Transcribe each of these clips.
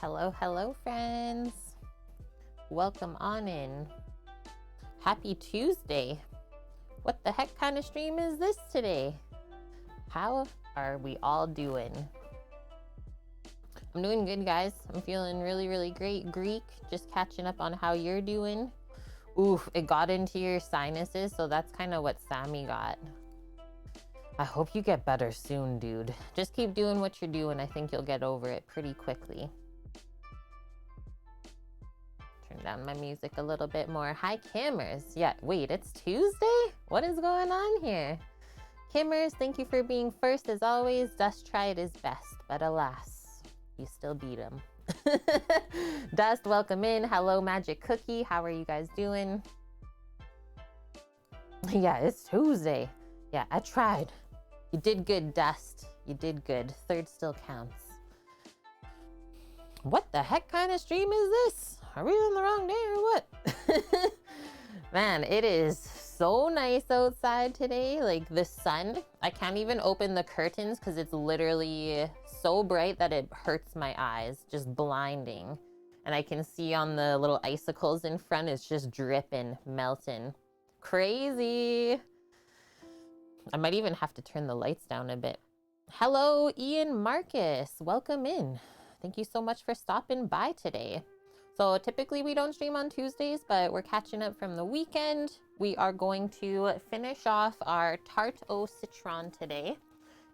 Hello, hello, friends. Welcome on in. Happy Tuesday. What the heck kind of stream is this today? How are we all doing? I'm doing good, guys. I'm feeling really great. Greek, just catching up on how you're doing. Oof, it got into your sinuses, so that's kind of what Sammy got. I hope you get better soon, dude. Just keep doing what you're doing. I think you'll get over it pretty quickly. Turn down my music a little bit more. Hi, Kimmers. Yeah, wait, it's Tuesday? What is going on here? Kimmers, thank you for being first as always. Dust tried his best, but alas, you still beat him. Dust, welcome in. Hello, Magic Cookie. How are you guys doing? Yeah, it's Tuesday. Yeah, I tried. You did good, Dust. You did good. Third still counts. What the heck kind of stream is this? Are we on the wrong day or what? Man, it is so nice outside today. Like the sun, I can't even open the curtains because it's literally so bright that it hurts my eyes, just blinding. And I can see on the little icicles in front, it's just dripping, melting. Crazy. I might even have to turn the lights down a bit. Hello, Ian Marcus. Welcome in. Thank you so much for stopping by today. So typically we don't stream on Tuesdays, but we're catching up from the weekend. We are going to finish off our Tart au Citron today,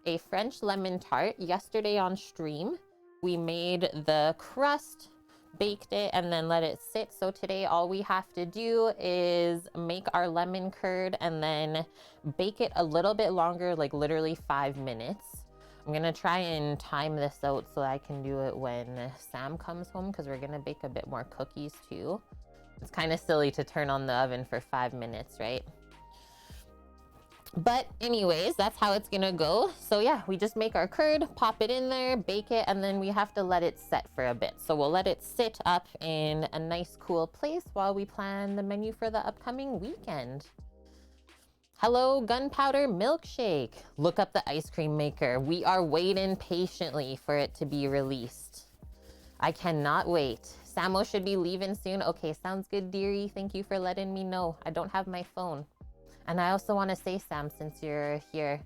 a French lemon tart. Yesterday on stream, we made the crust, baked it, and then let it sit. So today all we have to do is make our lemon curd and then bake it a little bit longer, like literally 5 minutes. I'm gonna try and time this out so I can do it when Sam comes home, because we're gonna bake a bit more cookies too. It's kind of silly to turn on the oven for 5 minutes, right? But anyways, that's how it's gonna go. So yeah, we just make our curd, pop it in there, bake it, and then we have to let it set for a bit. So we'll let it sit up in a nice cool place while we plan the menu for the upcoming weekend. Hello, Gunpowder Milkshake. Look up the ice cream maker. We are waiting patiently for it to be released. I cannot wait. Samo should be leaving soon. Okay, sounds good, dearie. Thank you for letting me know. I don't have my phone. And I also want to say, Sam, since you're here,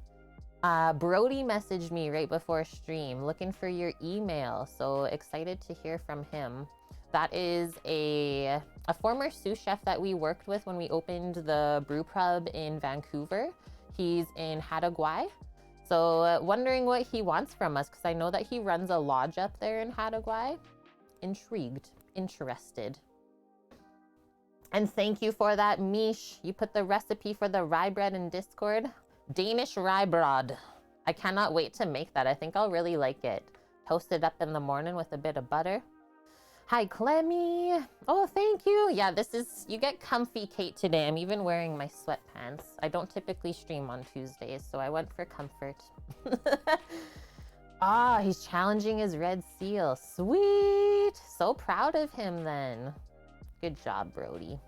Brody messaged me right before stream looking for your email. So excited to hear from him. That is a former sous chef that we worked with when we opened the brew pub in Vancouver. He's in Hattagwai. So wondering what he wants from us, because I know that he runs a lodge up there in Hattagwai. Intrigued, interested. And thank you for that, Mish. You put the recipe for the rye bread in Discord. Danish rye bread. I cannot wait to make that. I think I'll really like it. Toast it up in the morning with a bit of butter. Hi, Clemmy. Oh, thank you. Yeah, this is, you get comfy, Kate, today. I'm even wearing my sweatpants. I don't typically stream on Tuesdays, so I went for comfort. Ah, he's challenging his red seal. Sweet. So proud of him then. Good job, Brody.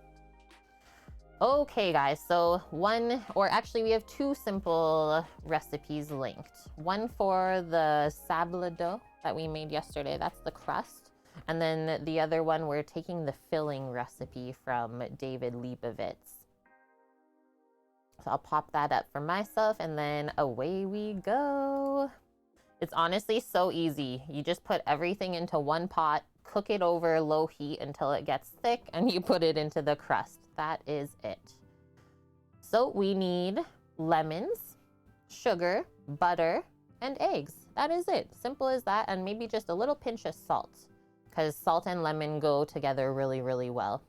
Okay, guys, so we have two simple recipes linked. One for the sabledo that we made yesterday. That's the crust. And then the other one, we're taking the filling recipe from David Leibovitz. So I'll pop that up for myself and then away we go. It's honestly so easy. You just put everything into one pot, cook it over low heat until it gets thick, and you put it into the crust. That is it. So we need lemons, sugar, butter, and eggs. That is it. Simple as that, and maybe just a little pinch of salt, because salt and lemon go together really well.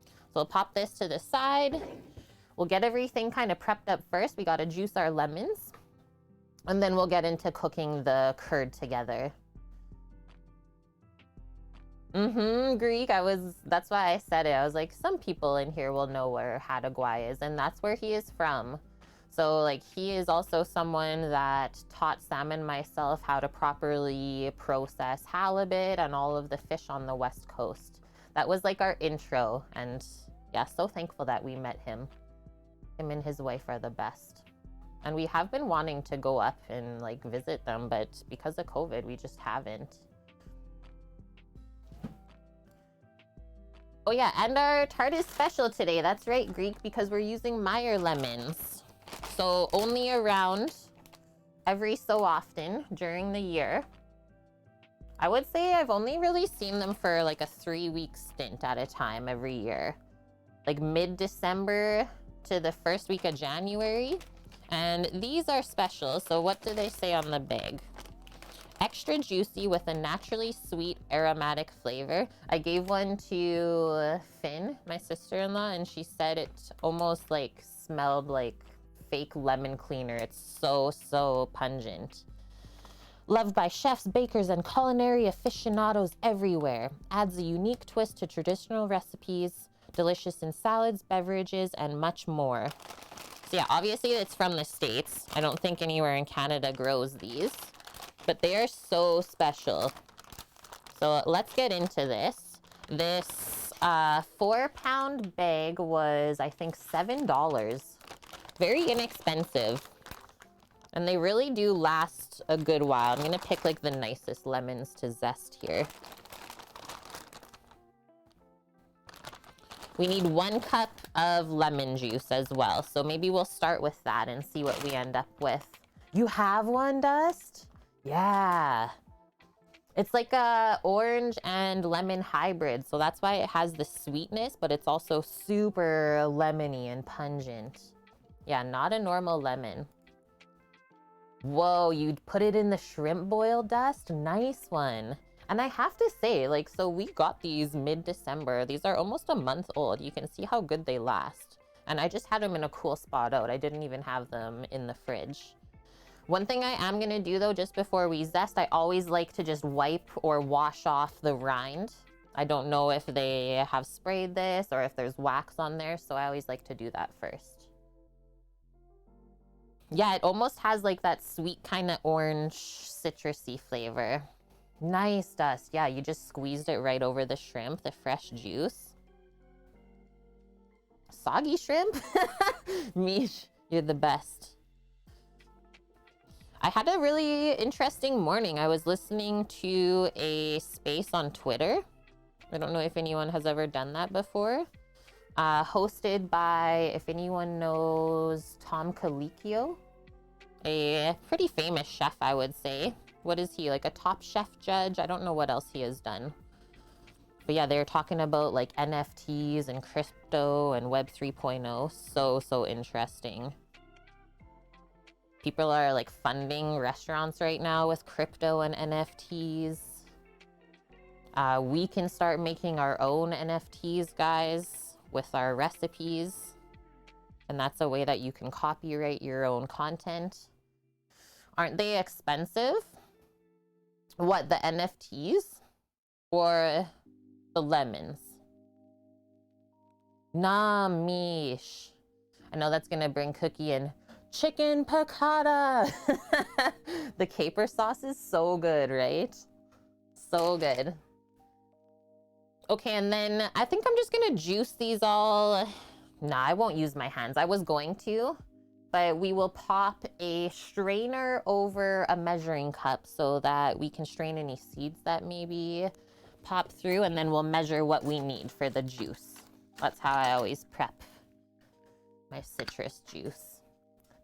So we'll pop this to the side. We'll get everything kind of prepped up first. We gotta juice our lemons, and then we'll get into cooking the curd together. Greek, that's why I said it. I was like, some people in here will know where Hattagwai is, and that's where he is from. So like, he is also someone that taught Sam and myself how to properly process halibut and all of the fish on the West Coast. That was like our intro, and yeah, so thankful that we met him. Him and his wife are the best. And we have been wanting to go up and like visit them, but because of COVID, we just haven't. Oh yeah, and our tart is special today. That's right, Greek, because we're using Meyer lemons. So only around every so often during the year. I would say I've only really seen them for like a 3-week stint at a time every year. Like mid-December to the first week of January. And these are special. So what do they say on the bag? Extra juicy with a naturally sweet aromatic flavor. I gave one to Finn, my sister-in-law, and she said it almost like smelled like fake lemon cleaner. It's so pungent. Loved by chefs, bakers, and culinary aficionados everywhere. Adds a unique twist to traditional recipes, delicious in salads, beverages, and much more. So yeah, obviously it's from the States. I don't think anywhere in Canada grows these, but they are so special. So let's get into this. This 4-pound bag was, I think, $7. Very inexpensive. And they really do last a good while. I'm gonna pick like the nicest lemons to zest here. We need 1 cup of lemon juice as well. So maybe we'll start with that and see what we end up with. You have one, Dust? Yeah. It's like a orange and lemon hybrid. So that's why it has the sweetness, but it's also super lemony and pungent. Yeah, not a normal lemon. Whoa, you'd put it in the shrimp boil, Dust? Nice one. And I have to say, like, so we got these mid-December. These are almost a month old. You can see how good they last. And I just had them in a cool spot out. I didn't even have them in the fridge. One thing I am gonna do though, just before we zest, I always like to just wipe or wash off the rind. I don't know if they have sprayed this or if there's wax on there, so I always like to do that first. Yeah, it almost has like that sweet kind of orange citrusy flavor. Nice, Dust. Yeah, you just squeezed it right over the shrimp, the fresh juice. Soggy shrimp? Mish, you're the best. I had a really interesting morning. I was listening to a space on Twitter. I don't know if anyone has ever done that before. Hosted by, if anyone knows, Tom Colicchio, a pretty famous chef, I would say. What is he, like a top chef judge? I don't know what else he has done. But yeah, they're talking about like NFTs and crypto and Web 3.0. So interesting. People are like funding restaurants right now with crypto and NFTs. We can start making our own NFTs, guys, with our recipes. And that's a way that you can copyright your own content. Aren't they expensive? What, the NFTs? Or the lemons? Nah, Mish. I know that's gonna bring Cookie in. Chicken piccata! The caper sauce is so good, right? So good. Okay, and then I think I'm just gonna juice these all. Nah, I won't use my hands. I was going to, but we will pop a strainer over a measuring cup so that we can strain any seeds that maybe pop through, and then we'll measure what we need for the juice. That's how I always prep my citrus juice.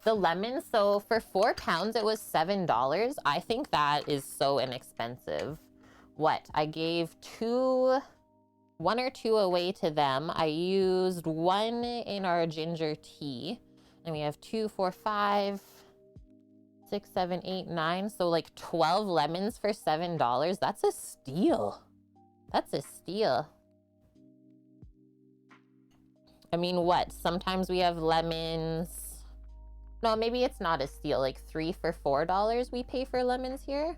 The lemon, so for 4 pounds, it was $7. I think that is so inexpensive. What? I gave 1 or 2 away to them. I used 1 in our ginger tea. And we have 2, 4, 5, 6, 7, 8, 9. So like 12 lemons for $7. That's a steal. That's a steal. I mean, what? Sometimes we have lemons. No, maybe it's not a steal. Like 3 for $4 we pay for lemons here.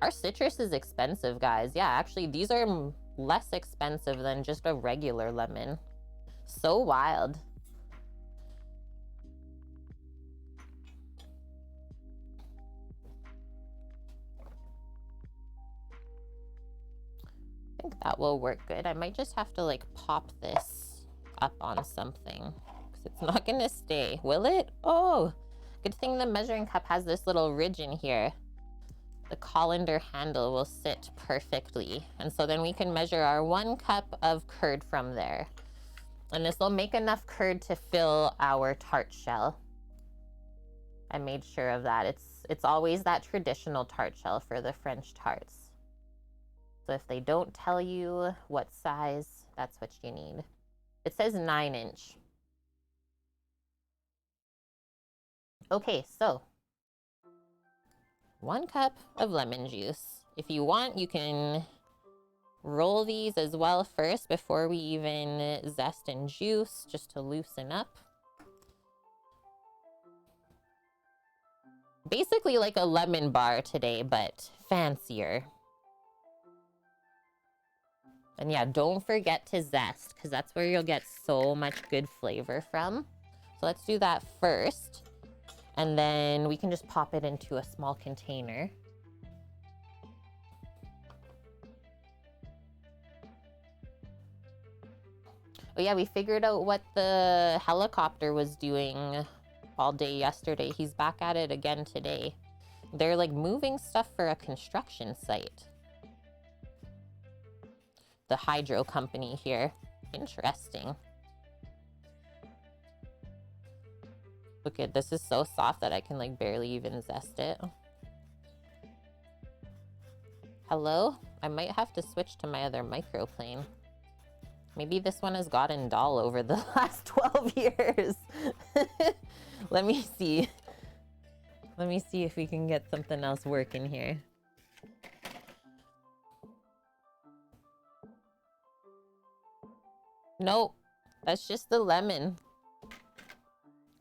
Our citrus is expensive, guys. Yeah, actually, these are less expensive than just a regular lemon. So wild. I think that will work good. I might just have to like pop this up on something because it's not gonna stay, will it? Oh, good thing the measuring cup has this little ridge in here. the colander handle will sit perfectly. And so then we can measure our 1 cup of curd from there. And this will make enough curd to fill our tart shell. I made sure of that. It's always that traditional tart shell for the French tarts. So if they don't tell you what size, that's what you need. It says 9-inch. Okay, so 1 cup of lemon juice. If you want, you can roll these as well first before we even zest and juice, just to loosen up. Basically like a lemon bar today, but fancier. And yeah, don't forget to zest, because that's where you'll get so much good flavor from. So let's do that first. And then we can just pop it into a small container. Oh yeah, we figured out what the helicopter was doing all day yesterday. He's back at it again today. They're like moving stuff for a construction site. The hydro company here. Interesting. Look at this, is so soft that I can like barely even zest it. Hello? I might have to switch to my other microplane. Maybe this one has gotten dull over the last 12 years. Let me see. Let me see if we can get something else working here. Nope, that's just the lemon.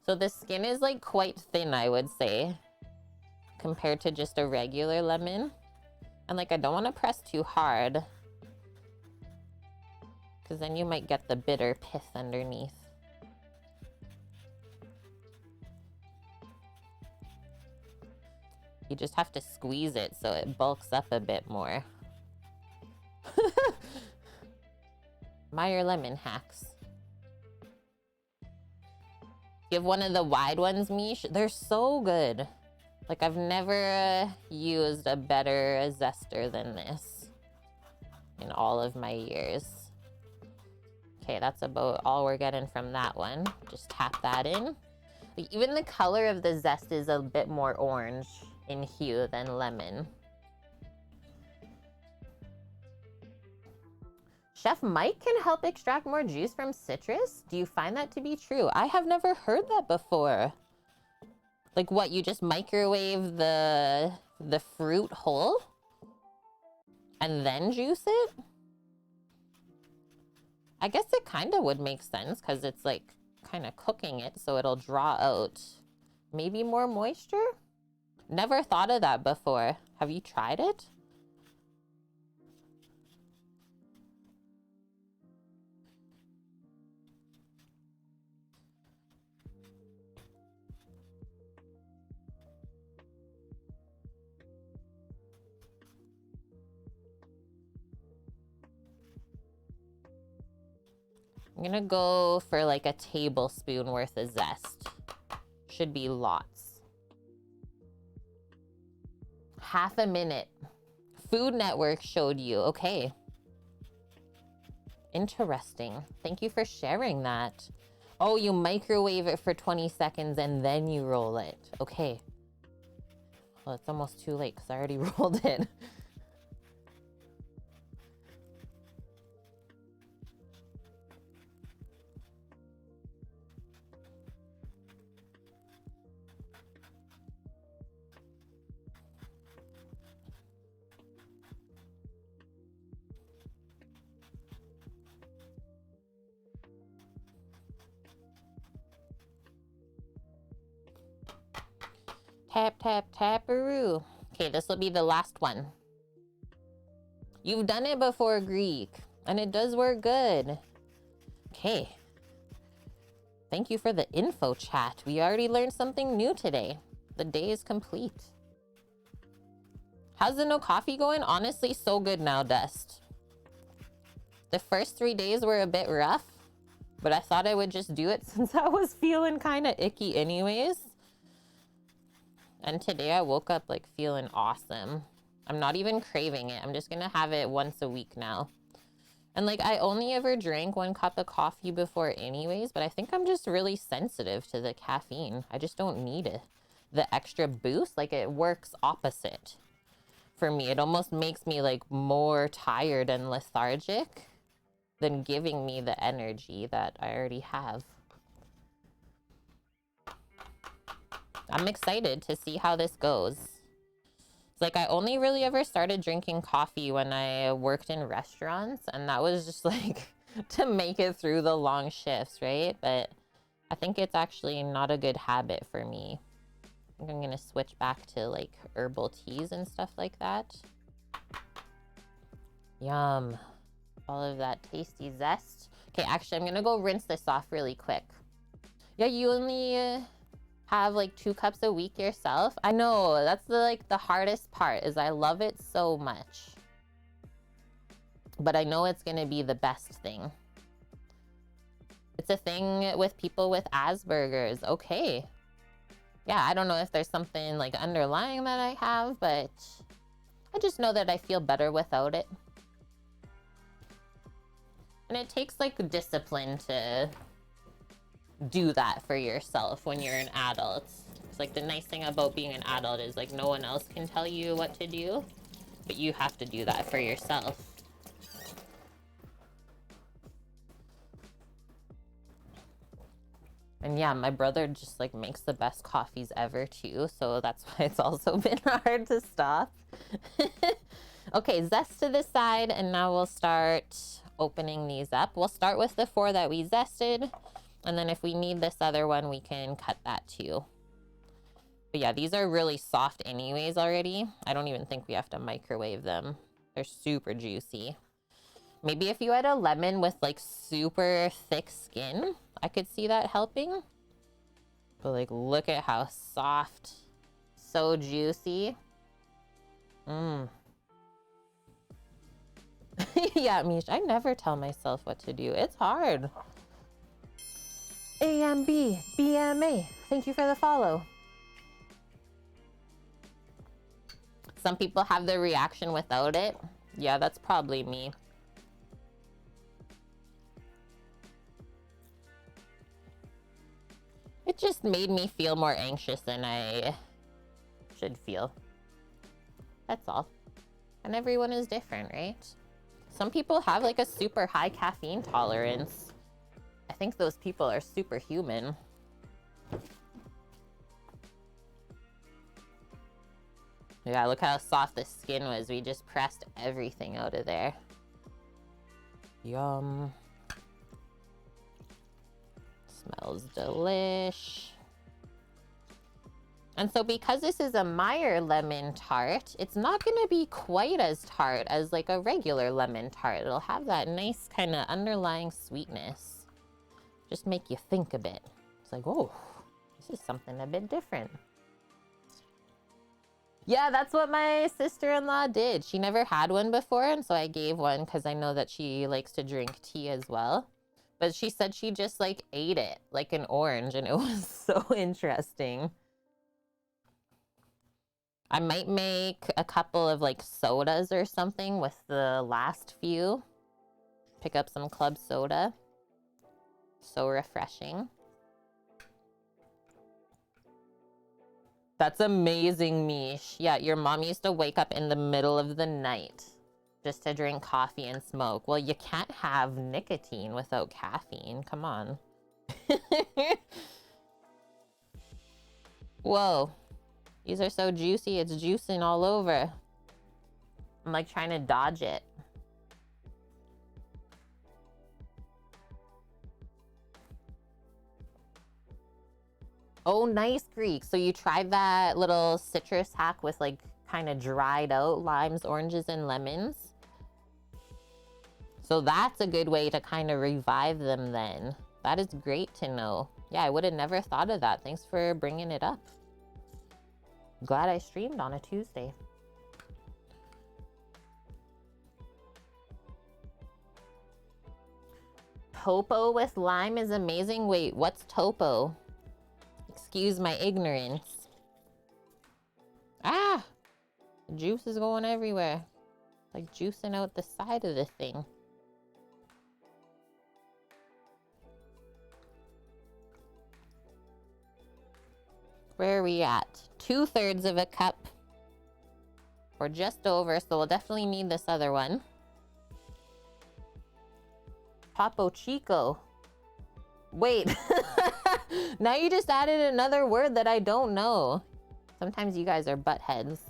So the skin is like quite thin, I would say, compared to just a regular lemon. And like, I don't want to press too hard, because then you might get the bitter pith underneath. You just have to squeeze it so it bulks up a bit more. Meyer lemon hacks. You have one of the wide ones, Mish? They're so good. Like, I've never used a better zester than this in all of my years. Okay, that's about all we're getting from that one. Just tap that in. Like, even the color of the zest is a bit more orange in hue than lemon. Chef Mike can help extract more juice from citrus? Do you find that to be true? I have never heard that before. Like what, you just microwave the fruit whole and then juice it? I guess it kind of would make sense because it's like kind of cooking it so it'll draw out maybe more moisture? Never thought of that before. Have you tried it? I'm gonna go for like a tablespoon worth of zest. Should be lots. Half a minute. Food Network showed you. Okay. Interesting. Thank you for sharing that. Oh, you microwave it for 20 seconds and then you roll it. Okay. Well, it's almost too late because I already rolled it. Tap, tap, taparoo. Okay, this will be the last one. You've done it before, Greek, and it does work good. Okay. Thank you for the info chat. We already learned something new today. The day is complete. How's the no coffee going? Honestly, so good now, Dust. The first 3 days were a bit rough, but I thought I would just do it since I was feeling kind of icky anyways. And today I woke up like feeling awesome. I'm not even craving it. I'm just gonna have it once a week now. And like, I only ever drank 1 cup of coffee before anyways, but I think I'm just really sensitive to the caffeine. I just don't need it. The extra boost, like it works opposite for me. It almost makes me like more tired and lethargic than giving me the energy that I already have. I'm excited to see how this goes. It's like I only really ever started drinking coffee when I worked in restaurants, and that was just like to make it through the long shifts, right? But I think it's actually not a good habit for me. I think I'm gonna switch back to like herbal teas and stuff like that. Yum. All of that tasty zest. Okay, actually, I'm gonna go rinse this off really quick. Yeah, you only have like 2 cups a week yourself. I know, that's the hardest part, is I love it so much. But I know it's gonna be the best thing. It's a thing with people with Asperger's. Okay. Yeah, I don't know if there's something like underlying that I have, but I just know that I feel better without it. And it takes like discipline to do that for yourself when you're an adult. It's like the nice thing about being an adult is like no one else can tell you what to do, but you have to do that for yourself. And yeah, my brother just like makes the best coffees ever too, so that's why it's also been hard to stop. Okay, zest to the side, and now we'll start opening these up. We'll start with the 4 that we zested, and then if we need this other one, we can cut that too. But yeah, these are really soft anyways already. I don't even think we have to microwave them. They're super juicy. Maybe if you had a lemon with like super thick skin, I could see that helping. But like, look at how soft, so juicy. Yeah, Mish, I never tell myself what to do. It's hard. AMB, BMA, thank you for the follow. Some people have their reaction without it. Yeah, that's probably me. It just made me feel more anxious than I should feel. That's all. And everyone is different, right? Some people have like a super high caffeine tolerance. I think those people are superhuman. Yeah, look how soft the skin was. We just pressed everything out of there. Yum. Smells delish. And so because this is a Meyer lemon tart, it's not gonna be quite as tart as like a regular lemon tart. It'll have that nice kind of underlying sweetness. Just make you think a bit. It's like, oh, this is something a bit different. Yeah, that's what my sister-in-law did. She never had one before, and so I gave one because I know that she likes to drink tea as well. But she said she just like ate it like an orange, and it was so interesting. I might make a couple of like sodas or something with the last few. Pick up some club soda. So refreshing. That's amazing, Mish. Yeah, your mom used to wake up in the middle of the night just to drink coffee and smoke. Well, you can't have nicotine without caffeine. Come on. Whoa. These are so juicy, it's juicing all over. I'm like trying to dodge it. Oh, nice, Greek. So you tried that little citrus hack with like kind of dried out limes, oranges, and lemons. So that's a good way to kind of revive them then. That is great to know. Yeah, I would have never thought of that. Thanks for bringing it up. Glad I streamed on a Tuesday. Topo with lime is amazing. Wait, what's topo? Excuse my ignorance. Ah! juice is going everywhere. Like juicing out the side of the thing. Where are we at? 2/3 of a cup. We're just over, so we'll definitely need this other one. Topo Chico. Wait. Now you just added another word that I don't know. Sometimes you guys are butt heads.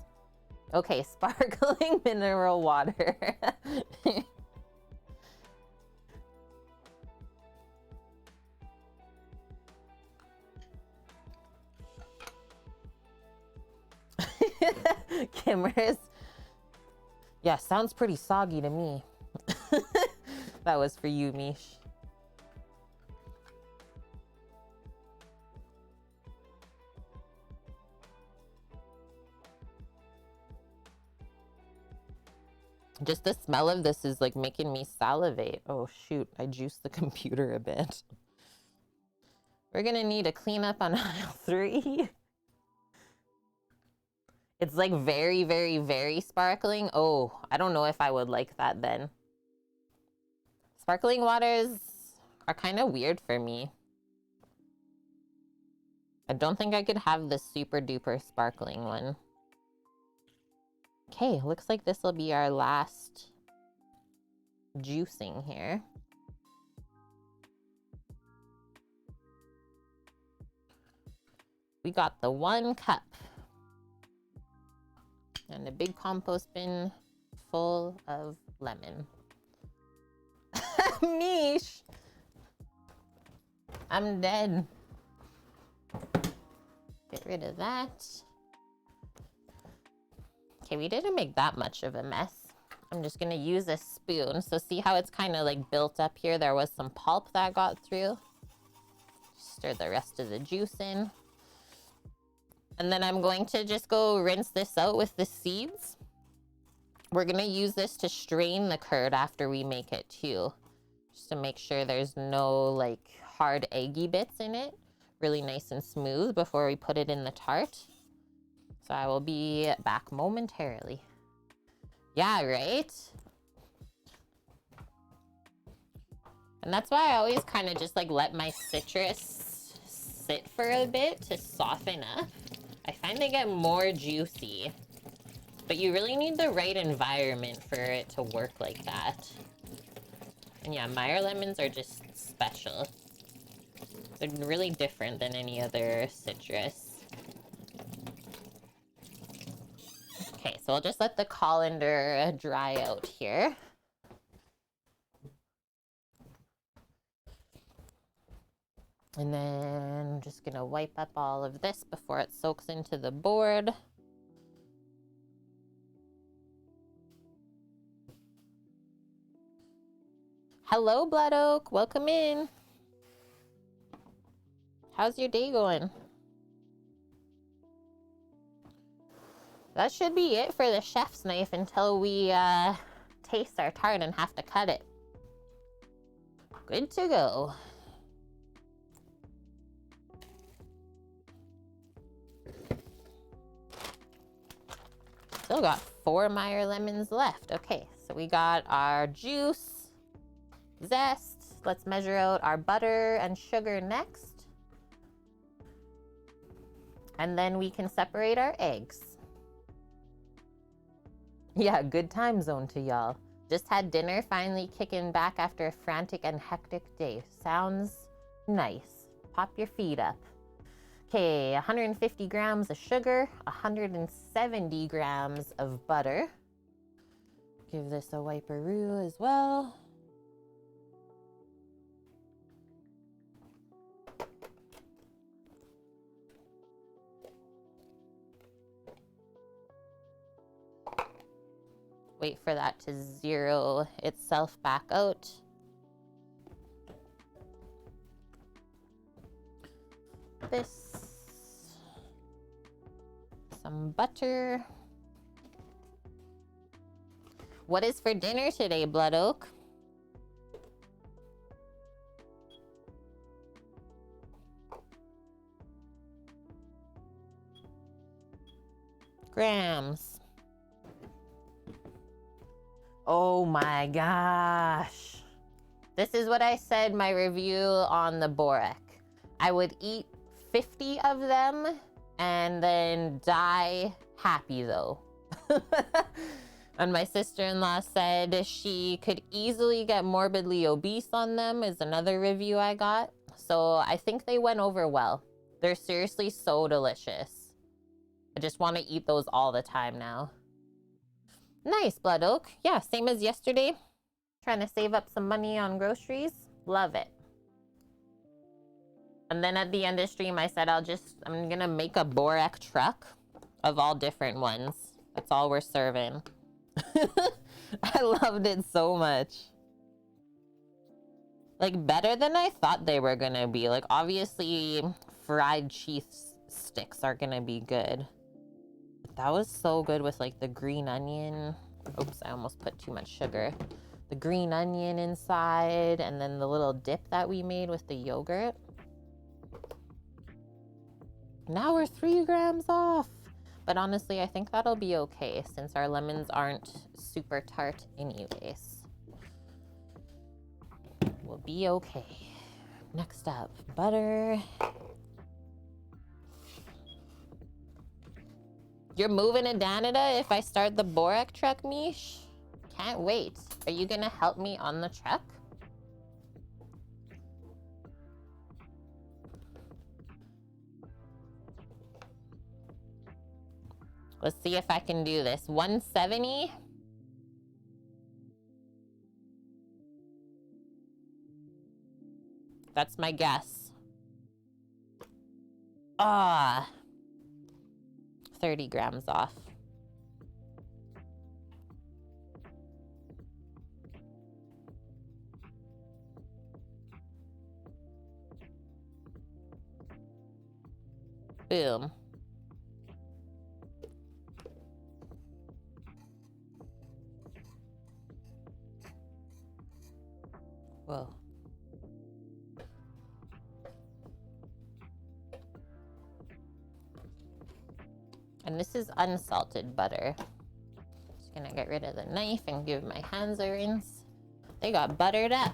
Okay, sparkling mineral water. Kimmers. Yeah, sounds pretty soggy to me. That was for you, Mish. Just the smell of this is like making me salivate. Oh shoot, I juiced the computer a bit. We're gonna need a cleanup on aisle 3. It's like very, very, very sparkling. Oh, I don't know if I would like that then. Sparkling waters are kind of weird for me. I don't think I could have the super duper sparkling one. Okay, looks like this will be our last juicing here. We got the 1 cup. And a big compost bin full of lemon. Mish! I'm dead. Get rid of that. Okay, we didn't make that much of a mess. I'm just gonna use a spoon. So see how it's kind of like built up here? There was some pulp that got through. Stir the rest of the juice in. And then I'm going to just go rinse this out with the seeds. We're gonna use this to strain the curd after we make it too. Just to make sure there's no like hard eggy bits in it. Really nice and smooth before we put it in the tart. So I will be back momentarily. Yeah, right? And that's why I always kind of just like let my citrus sit for a bit to soften up. I find they get more juicy, but you really need the right environment for it to work like that. And yeah, Meyer lemons are just special. They're really different than any other citrus. Okay, so I'll just let the colander dry out here. And then I'm just gonna wipe up all of this before it soaks into the board. Hello, Blood Oak, welcome in. How's your day going? That should be it for the chef's knife until we taste our tart and have to cut it. Good to go. Still got 4 Meyer lemons left. Okay, so we got our juice, zest. Let's measure out our butter and sugar next. And then we can separate our eggs. Yeah, good time zone to y'all. Just had dinner, finally kicking back after a frantic and hectic day. Sounds nice. Pop your feet up. Okay, 150 grams of sugar, 170 grams of butter. Give this a wiperoo as well. Wait for that to zero itself back out. This, some butter. What is for dinner today, Blood Oak? Grams. Oh my gosh. This is what I said my review on the Borek. I would eat 50 of them and then die happy though. And my sister-in-law said she could easily get morbidly obese on them is another review I got. So I think they went over well. They're seriously so delicious. I just want to eat those all the time now. Nice, Blood Oak. Yeah, same as yesterday. Trying to save up some money on groceries. Love it. And then at the end of stream, I said I'm gonna make a Borek truck of all different ones. That's all we're serving. I loved it so much. Like, better than I thought they were gonna be. Like, obviously, fried cheese sticks are gonna be good. But that was so good with, like, the green onion. Oops, I almost put too much sugar. The green onion inside, and then the little dip that we made with the yogurt. Now we're 3 grams off. But honestly, I think that'll be okay since our lemons aren't super tart anyways. We'll be okay. Next up, butter. You're moving to Canada if I start the Borek truck, Mish? Can't wait. Are you gonna help me on the truck? Let's see if I can do this. 170. That's my guess. 30 grams off. Boom. Whoa. And this is unsalted butter. Just gonna get rid of the knife and give my hands a rinse. They got buttered up.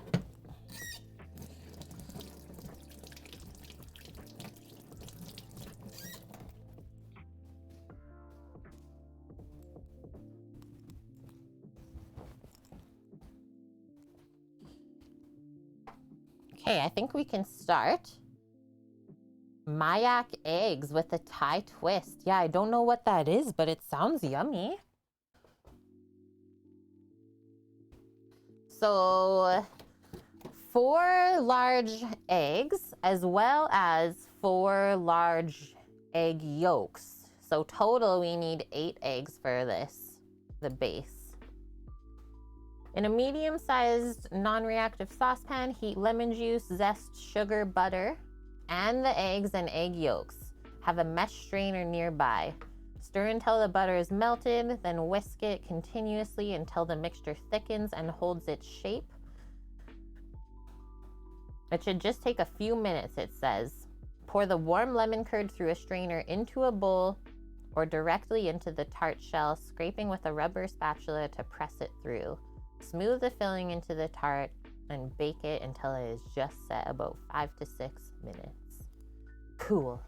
Okay, I think we can start. Mayak eggs with a Thai twist. Yeah, I don't know what that is, but it sounds yummy. So 4 large eggs as well as 4 large egg yolks. So total we need 8 eggs for this, the base. In a medium-sized non-reactive saucepan, heat lemon juice, zest, sugar, butter, and the eggs and egg yolks. Have a mesh strainer nearby. Stir until the butter is melted, then whisk it continuously until the mixture thickens and holds its shape. It should just take a few minutes, it says. Pour the warm lemon curd through a strainer into a bowl or directly into the tart shell, scraping with a rubber spatula to press it through. Smooth the filling into the tart and bake it until it is just set, about 5 to 6 minutes. Cool.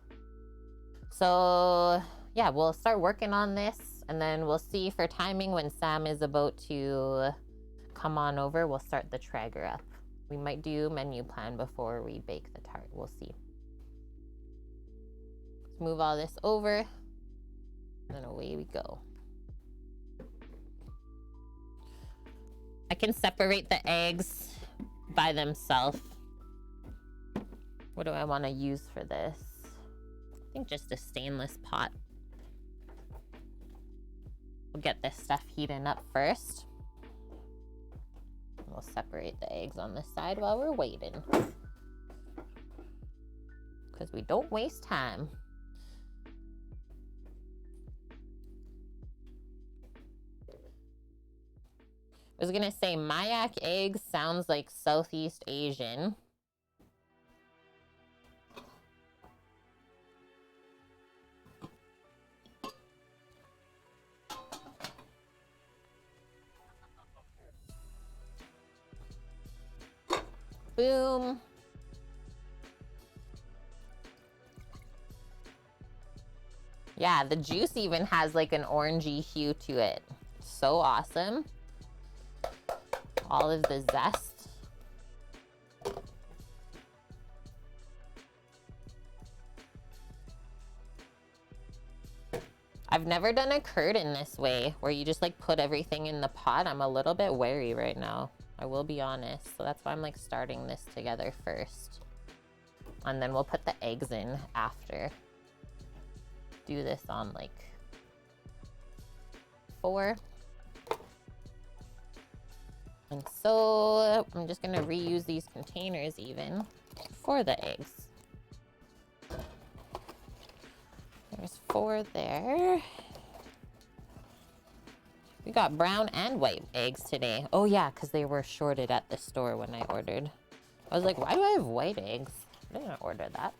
So yeah, we'll start working on this and then we'll see for timing when Sam is about to come on over. We'll start the Traeger up. We might do menu plan before we bake the tart. We'll see. Let's move all this over and then away we go. I can separate the eggs by themselves. What do I want to use for this? I think just a stainless pot. We'll get this stuff heating up first. We'll separate the eggs on the side while we're waiting. Because we don't waste time. I was gonna say Mayak eggs sounds like Southeast Asian. Boom. Yeah, the juice even has like an orangey hue to it. So awesome. All of the zest. I've never done a curd in this way, where you just like put everything in the pot. I'm a little bit wary right now, I will be honest. So that's why I'm like starting this together first. And then we'll put the eggs in after. Do this on like 4. And so I'm just gonna reuse these containers even for the eggs. There's 4 there. We got brown and white eggs today. Oh yeah, because they were shorted at the store when I ordered. I was like, why do I have white eggs? I didn't order that.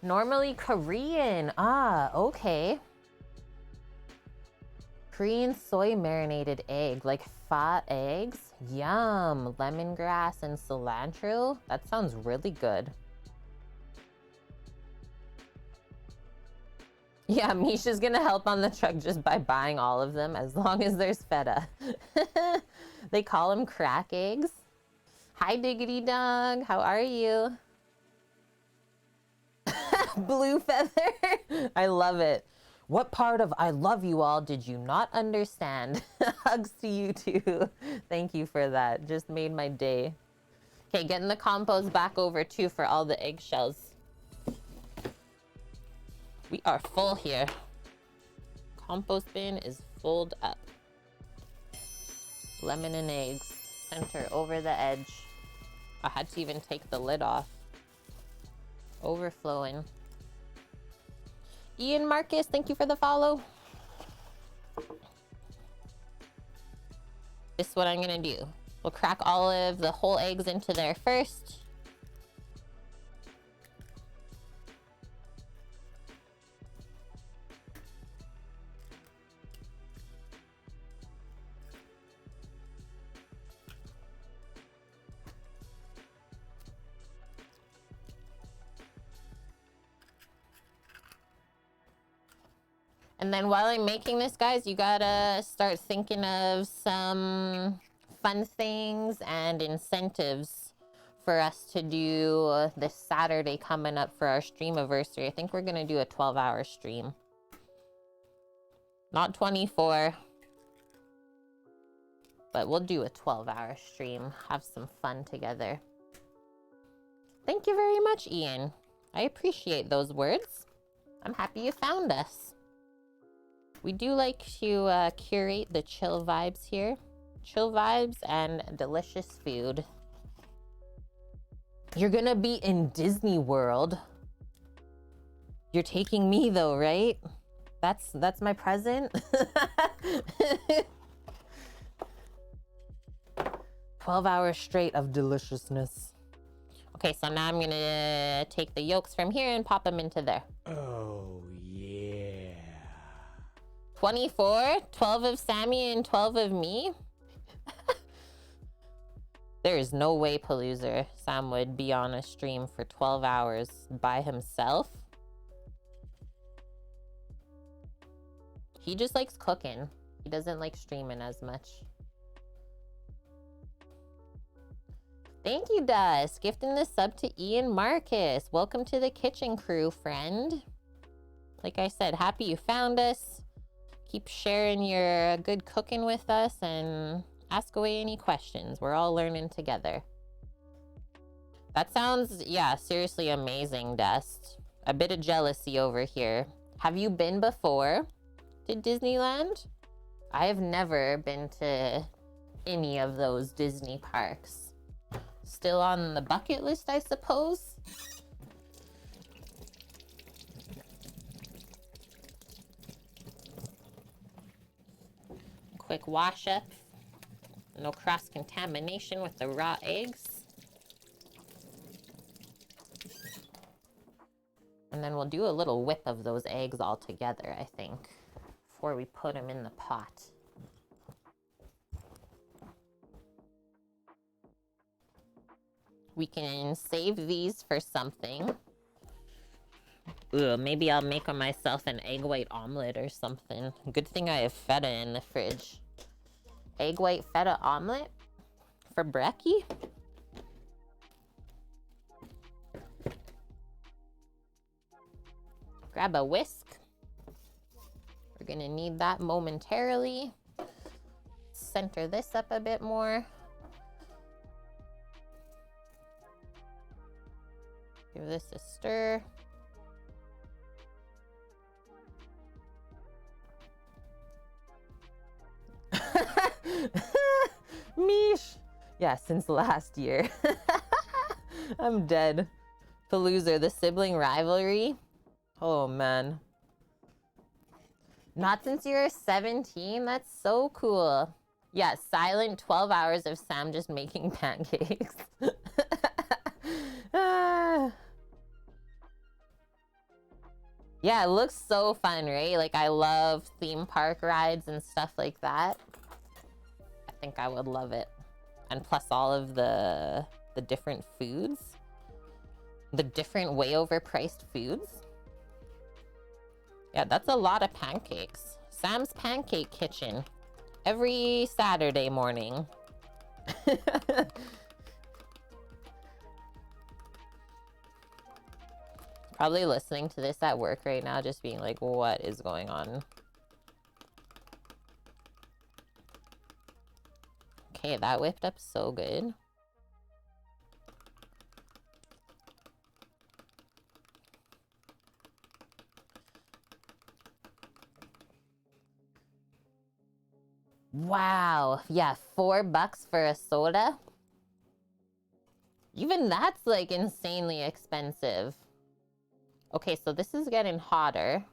Normally Korean. Ah, okay. Korean soy marinated egg, like fat eggs. Yum. Lemongrass and cilantro. That sounds really good. Yeah, Misha's gonna help on the truck just by buying all of them as long as there's feta. They call them crack eggs. Hi, Diggity Dog. How are you? Blue feather. I love it. What part of I love you all did you not understand? Hugs to you too. Thank you for that. Just made my day. Okay, getting the compost back over too for all the eggshells. We are full here. Compost bin is filled up. Lemon and eggs. Center over the edge. I had to even take the lid off. Overflowing. Ian Marcus, thank you for the follow. This is what I'm gonna do. We'll crack all of the whole eggs into there first. And then while I'm making this, guys, you gotta start thinking of some fun things and incentives for us to do this Saturday coming up for our streamiversary. I think we're gonna do a 12-hour stream. Not 24, but we'll do a 12-hour stream. Have some fun together. Thank you very much, Ian. I appreciate those words. I'm happy you found us. We do like to curate the chill vibes here. Chill vibes and delicious food. You're gonna be in Disney World. You're taking me though, right? That's my present. 12 hours straight of deliciousness. Okay, so now I'm gonna take the yolks from here and pop them into there. Oh, yeah. 24, 12 of Sammy and 12 of me. There is no way, Paloozer, Sam would be on a stream for 12 hours by himself. He just likes cooking. He doesn't like streaming as much. Thank you, Dust. Gifting the sub to Ian Marcus. Welcome to the kitchen crew, friend. Like I said, happy you found us. Keep sharing your good cooking with us and ask away any questions. We're all learning together. That sounds, yeah, seriously amazing, Dust. A bit of jealousy over here. Have you been before to Disneyland? I have never been to any of those Disney parks. Still on the bucket list, I suppose. Quick wash up. No cross contamination with the raw eggs. And then we'll do a little whip of those eggs all together, I think, before we put them in the pot. We can save these for something. Ooh, maybe I'll make myself an egg white omelet or something. Good thing I have feta in the fridge. Egg white feta omelet for brekkie. Grab a whisk. We're gonna need that momentarily. Center this up a bit more. Give this a stir. Meesh. Yeah, since last year. I'm dead. Palooza, the sibling rivalry. Oh man. Not since you were 17? That's so cool. Yeah, silent 12 hours of Sam just making pancakes. Ah. Yeah, it looks so fun, right? Like, I love theme park rides and stuff like that. I think I would love it. And plus all of the different foods. The different way overpriced foods. Yeah, that's a lot of pancakes. Sam's Pancake Kitchen. Every Saturday morning. Probably listening to this at work right now, just being like, what is going on? Okay, that whipped up so good. Wow. Yeah, $4 for a soda. Even that's like insanely expensive. Okay, so this is getting hotter.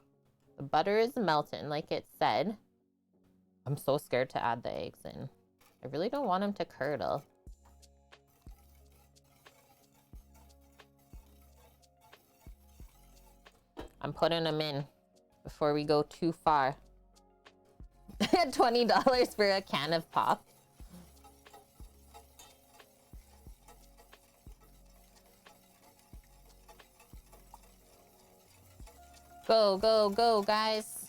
The butter is melting, like it said. I'm so scared to add the eggs in. I really don't want them to curdle. I'm putting them in before we go too far. $20 for a can of pop. Go, go, go, guys.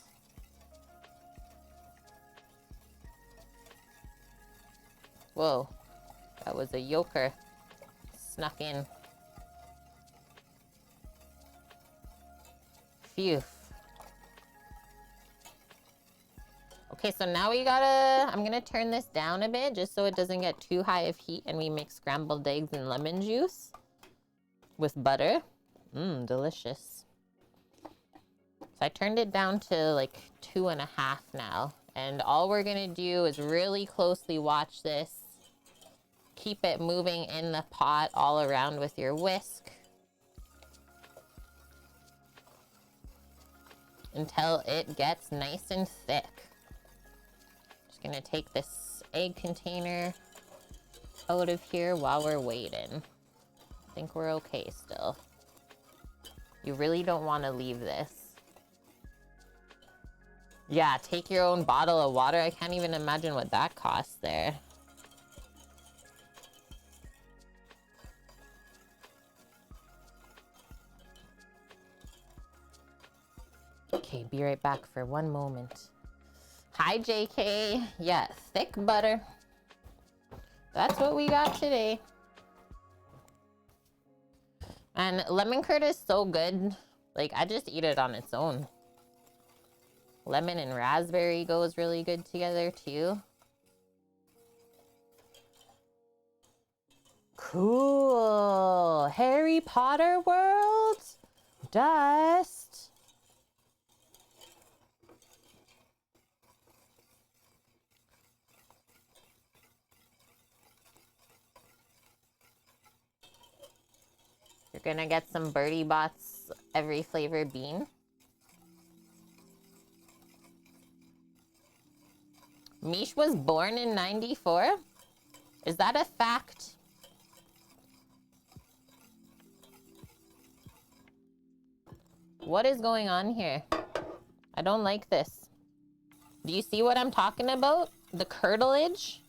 Whoa, that was a yoker. Snuck in. Phew. Okay, so now we gotta, I'm gonna turn this down a bit just so it doesn't get too high of heat and we make scrambled eggs and lemon juice with butter. Mmm, delicious. So I turned it down to like 2.5 now. And all we're gonna do is really closely watch this. Keep it moving in the pot all around with your whisk. Until it gets nice and thick. Just gonna take this egg container out of here while we're waiting. I think we're okay still. You really don't want to leave this. Yeah, take your own bottle of water. I can't even imagine what that costs there. Okay, be right back for one moment. Hi, JK. Yeah, thick butter. That's what we got today. And lemon curd is so good. Like, I just eat it on its own. Lemon and raspberry goes really good together, too. Cool. Harry Potter world? Dust. You're gonna get some Birdie Bots every flavor bean. Mish was born in 94? Is that a fact? What is going on here? I don't like this. Do you see what I'm talking about? The curtilage?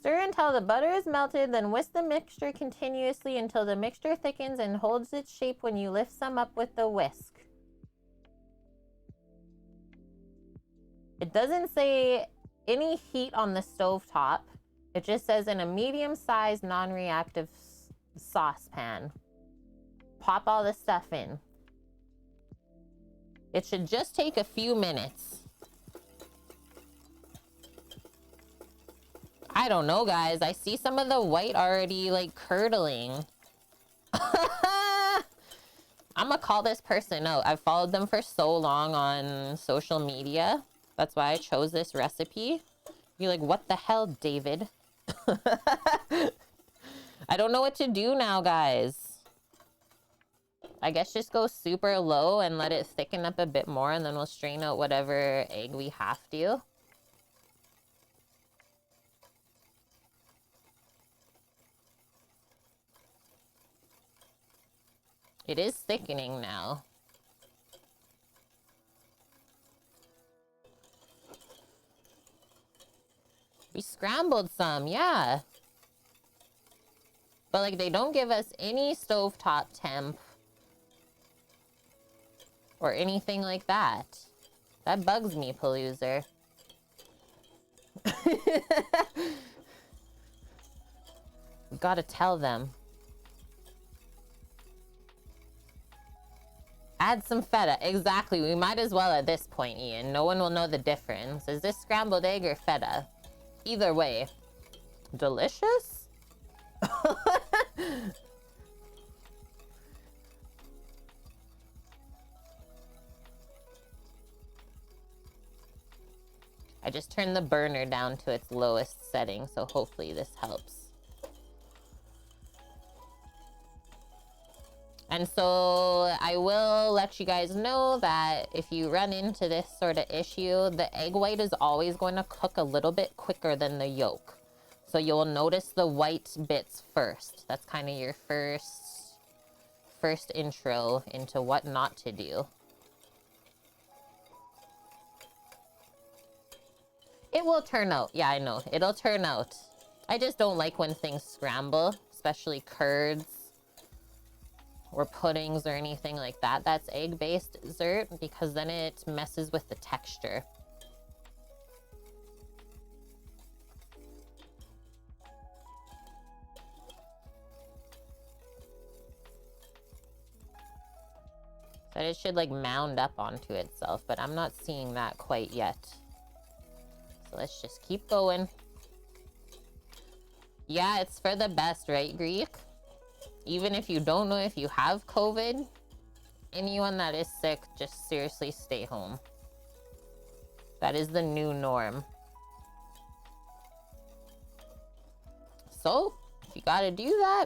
Stir until the butter is melted, then whisk the mixture continuously until the mixture thickens and holds its shape when you lift some up with the whisk. It doesn't say any heat on the stove top. It just says in a medium-sized non-reactive saucepan. Pop all the stuff in. It should just take a few minutes. I don't know, guys. I see some of the white already like curdling. I'm gonna call this person out. I've followed them for so long on social media. That's why I chose this recipe. You're like, what the hell, David? I don't know what to do now, guys. I guess just go super low and let it thicken up a bit more, and then we'll strain out whatever egg we have to. It is thickening now. We scrambled some, yeah. But like they don't give us any stovetop temp or anything like that. That bugs me, Paloozer. We gotta tell them. Add some feta. Exactly. We might as well at this point, Ian. No one will know the difference. Is this scrambled egg or feta? Either way. Delicious? I just turned the burner down to its lowest setting, so hopefully this helps. And so I will let you guys know that if you run into this sort of issue, the egg white is always going to cook a little bit quicker than the yolk. So you'll notice the white bits first. That's kind of your first intro into what not to do. It will turn out. Yeah, I know. It'll turn out. I just don't like when things scramble, especially curds or puddings or anything like that that's egg-based dessert, because then it messes with the texture. So it should like mound up onto itself, but I'm not seeing that quite yet. So let's just keep going. Yeah, it's for the best, right, Greek? Even if you don't know if you have COVID, anyone that is sick, just seriously stay home. That is the new norm. So, if you gotta do that,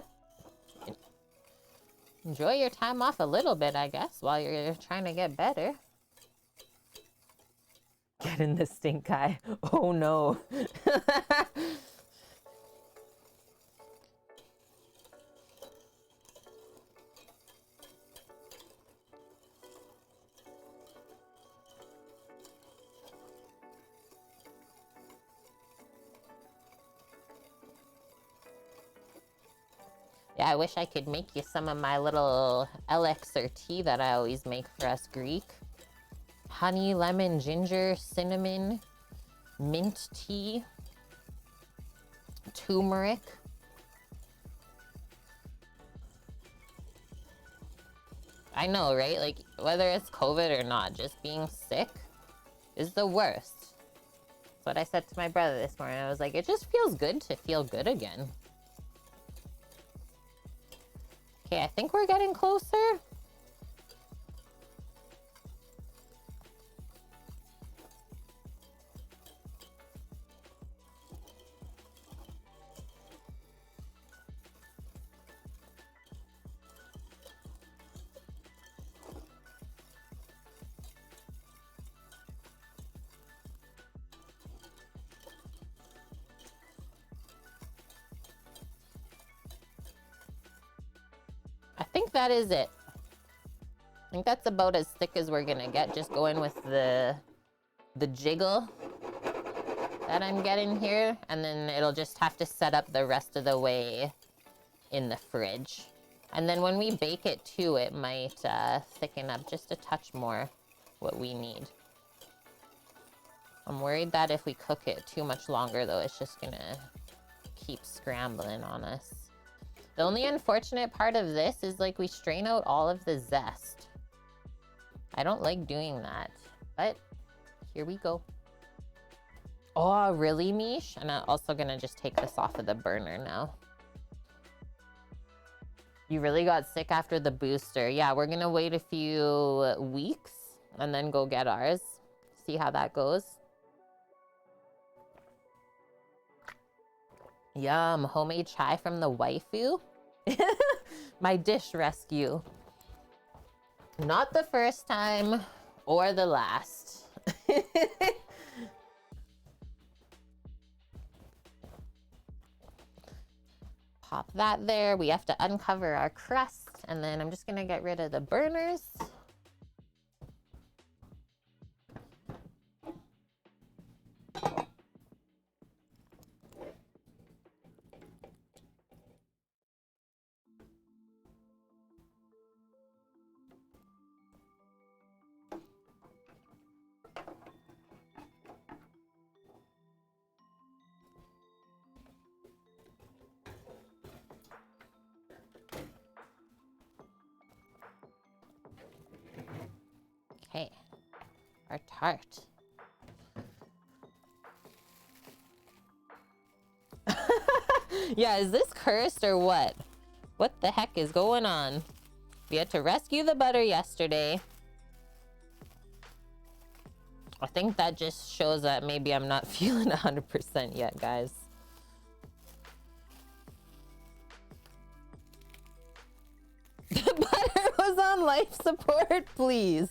enjoy your time off a little bit, I guess, while you're trying to get better. Get in the stink eye. Oh no. Yeah, I wish I could make you some of my little elixir tea that I always make for us Greek. Honey, lemon, ginger, cinnamon, mint tea, turmeric. I know, right? Like, whether it's COVID or not, just being sick is the worst. That's what I said to my brother this morning. I was like, it just feels good to feel good again. Okay, I think we're getting closer. I think that is it. I think that's about as thick as we're gonna get, just going with the jiggle that I'm getting here, and then it'll just have to set up the rest of the way in the fridge. And then when we bake it too, it might thicken up just a touch more what we need. I'm worried that if we cook it too much longer though, it's just gonna keep scrambling on us. The only unfortunate part of this is like we strain out all of the zest. I don't like doing that, but here we go. Oh, really, Mish? And I'm also gonna just take this off of the burner now. You really got sick after the booster. Yeah, we're gonna wait a few weeks and then go get ours. See how that goes. Yum, homemade chai from the waifu. My dish rescue. Not the first time or the last. Pop that there. We have to uncover our crust, and then I'm just gonna get rid of the burners. Okay, our tart. Yeah, is this cursed or what? What the heck is going on? We had to rescue the butter yesterday. I think that just shows that maybe I'm not feeling 100% yet, guys. The butter was on life support, please.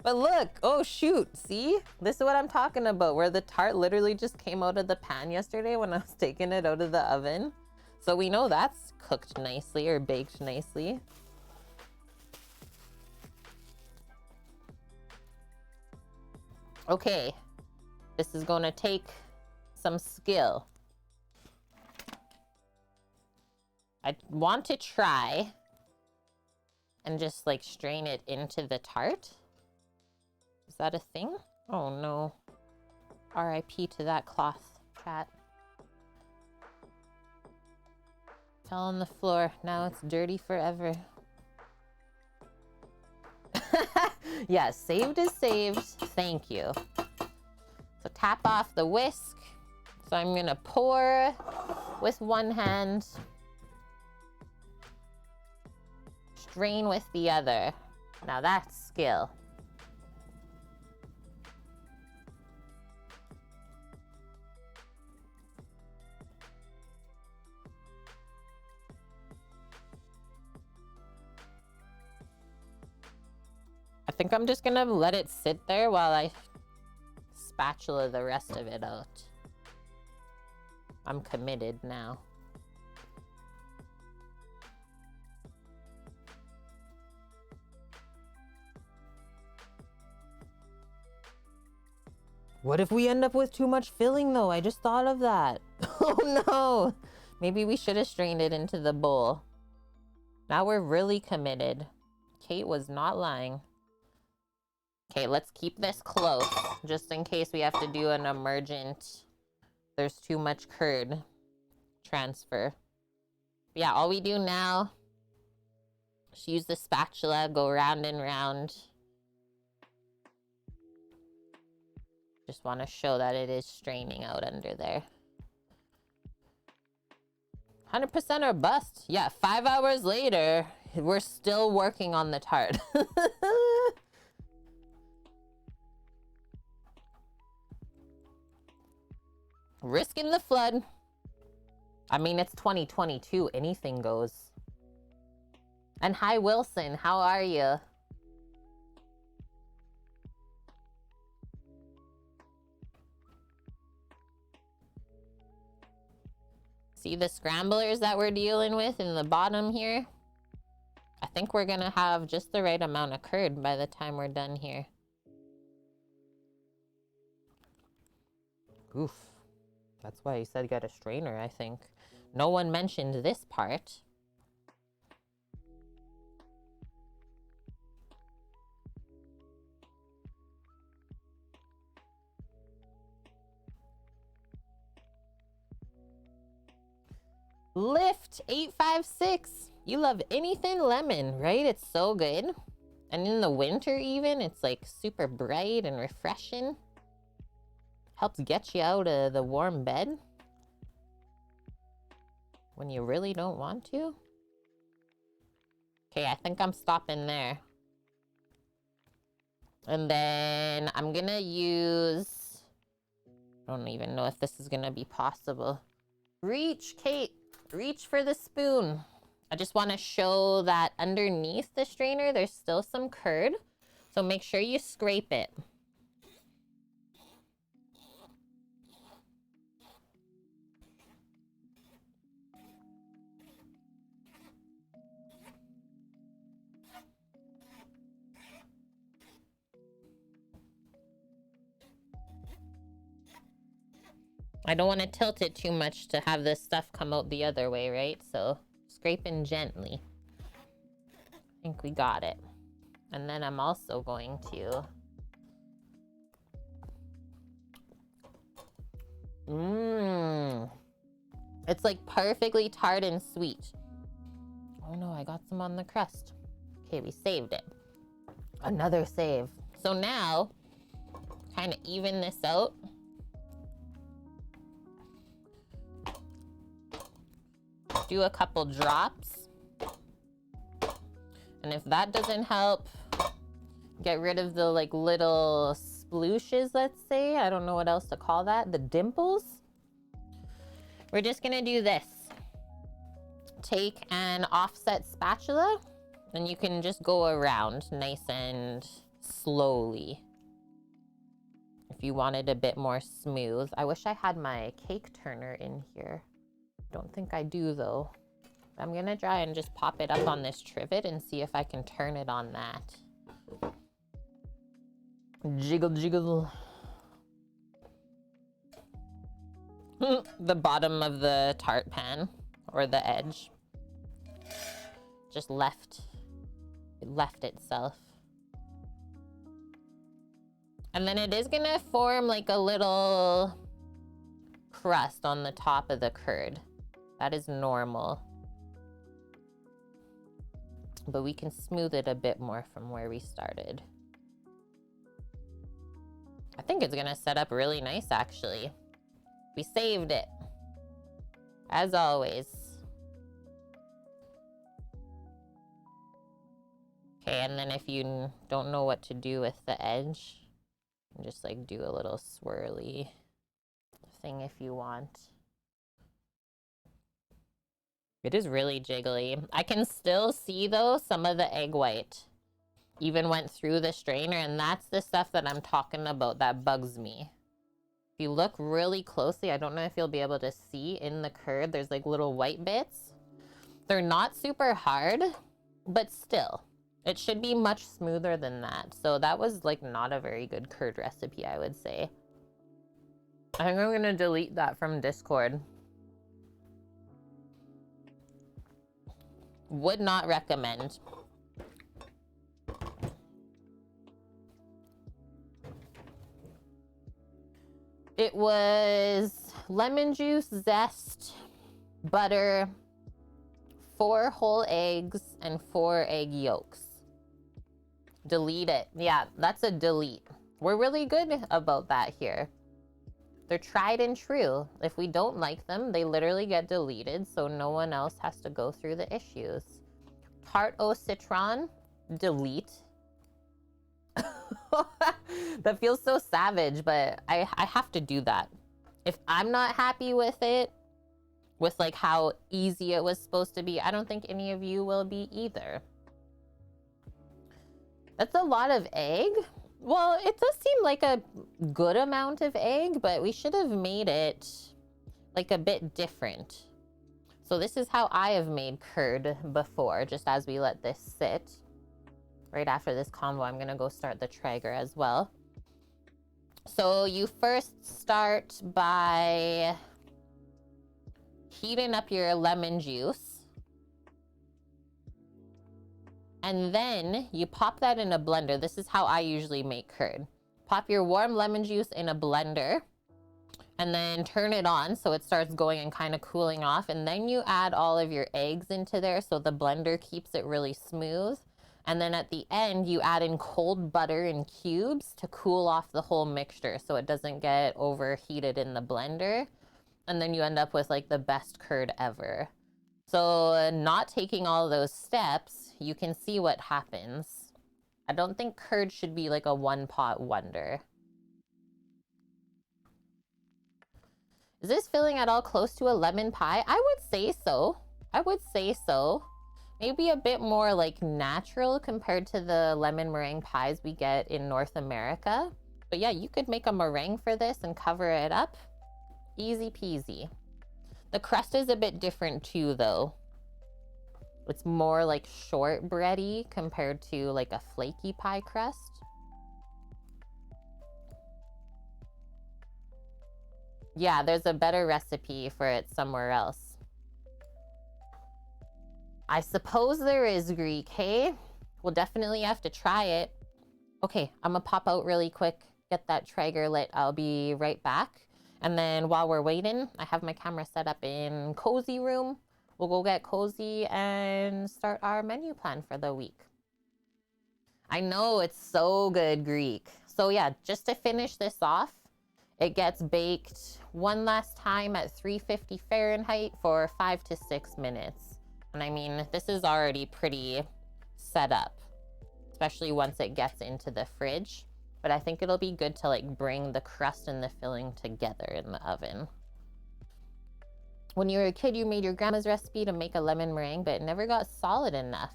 But look, oh shoot, see? This is what I'm talking about, where the tart literally just came out of the pan yesterday when I was taking it out of the oven. So we know that's cooked nicely or baked nicely. Okay, this is gonna take some skill. I want to try and just like strain it into the tart. Is that a thing? Oh no. RIP to that cloth, chat. Fell on the floor. Now it's dirty forever. Yeah, saved is saved. Thank you. So tap off the whisk. So I'm gonna pour with one hand. Strain with the other. Now that's skill. I think I'm just gonna let it sit there while I spatula the rest of it out. I'm committed now. What if we end up with too much filling though? I just thought of that. Oh no! Maybe we should have strained it into the bowl. Now we're really committed. Kate was not lying. Okay, let's keep this close, just in case we have to do an emergent, there's too much curd transfer. But yeah, all we do now is use the spatula, go round and round. Just want to show that it is straining out under there. 100% or bust. Yeah, 5 hours later, we're still working on the tart. Risking the flood. I mean, it's 2022. Anything goes. And hi, Wilson. How are you? See the scramblers that we're dealing with in the bottom here? I think we're gonna have just the right amount of curd by the time we're done here. Oof. That's why he said get a strainer, I think. No one mentioned this part. Lift 856. You love anything lemon, right? It's so good. And in the winter even, it's like super bright and refreshing. Helps get you out of the warm bed when you really don't want to. Okay, I think I'm stopping there. And then I'm gonna use, I don't even know if this is gonna be possible. Reach, Kate, reach for the spoon. I just wanna show that underneath the strainer, there's still some curd. So make sure you scrape it. I don't want to tilt it too much to have this stuff come out the other way, right? So scraping gently. I think we got it. And then I'm also going to... It's like perfectly tart and sweet. Oh no, I got some on the crust. Okay, we saved it. Another save. So now, kind of even this out. Do a couple drops. And if that doesn't help, get rid of the like little splooshes, let's say. I don't know what else to call that. The dimples. We're just gonna do this. Take an offset spatula and you can just go around nice and slowly. If you want it a bit more smooth. I wish I had my cake turner in here. Don't think I do though. I'm gonna try and just pop it up on this trivet and see if I can turn it on that. Jiggle, jiggle. The bottom of the tart pan, or the edge, just left itself. And then it is gonna form like a little crust on the top of the curd. That is normal. But we can smooth it a bit more from where we started. I think it's gonna set up really nice, actually. We saved it, as always. Okay, and then if you don't know what to do with the edge, just like do a little swirly thing if you want. It is really jiggly. I can still see though some of the egg white even went through the strainer, and that's the stuff that I'm talking about that bugs me. If you look really closely, I don't know if you'll be able to see in the curd, there's like little white bits. They're not super hard, but still, it should be much smoother than that. So that was like not a very good curd recipe, I would say. I think I'm gonna delete that from Discord. Would not recommend. It was lemon juice, zest, butter, 4 whole eggs, and 4 egg yolks. Delete it. Yeah, that's a delete. We're really good about that here. They're tried and true. If we don't like them, they literally get deleted, so no one else has to go through the issues. Tart au citron, delete. That feels so savage, but I have to do that. If I'm not happy with it, with like how easy it was supposed to be, I don't think any of you will be either. That's a lot of egg. Well, it does seem like a good amount of egg, but we should have made it like a bit different. So this is how I have made curd before, just as we let this sit. Right after this combo, I'm gonna go start the Traeger as well. So you first start by heating up your lemon juice. And then you pop that in a blender. This is how I usually make curd. Pop your warm lemon juice in a blender and then turn it on so it starts going and kind of cooling off. And then you add all of your eggs into there so the blender keeps it really smooth. And then at the end, you add in cold butter in cubes to cool off the whole mixture so it doesn't get overheated in the blender. And then you end up with like the best curd ever. So not taking all those steps, you can see what happens. I don't think curd should be like a one-pot wonder. Is this feeling at all close to a lemon pie? I would say so. I would say so. Maybe a bit more like natural compared to the lemon meringue pies we get in North America. But yeah, you could make a meringue for this and cover it up. Easy peasy. The crust is a bit different too, though. It's more like shortbready compared to like a flaky pie crust. Yeah, there's a better recipe for it somewhere else. I suppose there is, Greek, hey? We'll definitely have to try it. Okay, I'm gonna pop out really quick, get that Traeger lit. I'll be right back. And then while we're waiting, I have my camera set up in cozy room. We'll go get cozy and start our menu plan for the week. I know, it's so good, Greek. So yeah, just to finish this off, it gets baked one last time at 350 Fahrenheit for 5 to 6 minutes. And I mean, this is already pretty set up, especially once it gets into the fridge. But I think it'll be good to like bring the crust and the filling together in the oven. When you were a kid, you made your grandma's recipe to make a lemon meringue, but it never got solid enough.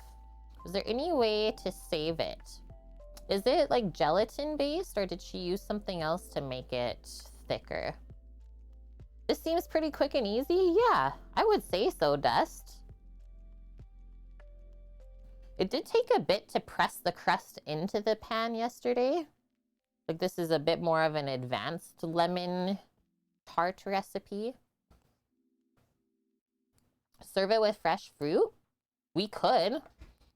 Was there any way to save it? Is it like gelatin based, or did she use something else to make it thicker? This seems pretty quick and easy. Yeah, I would say so, Dust. It did take a bit to press the crust into the pan yesterday. Like this is a bit more of an advanced lemon tart recipe. Serve it with fresh fruit? We could.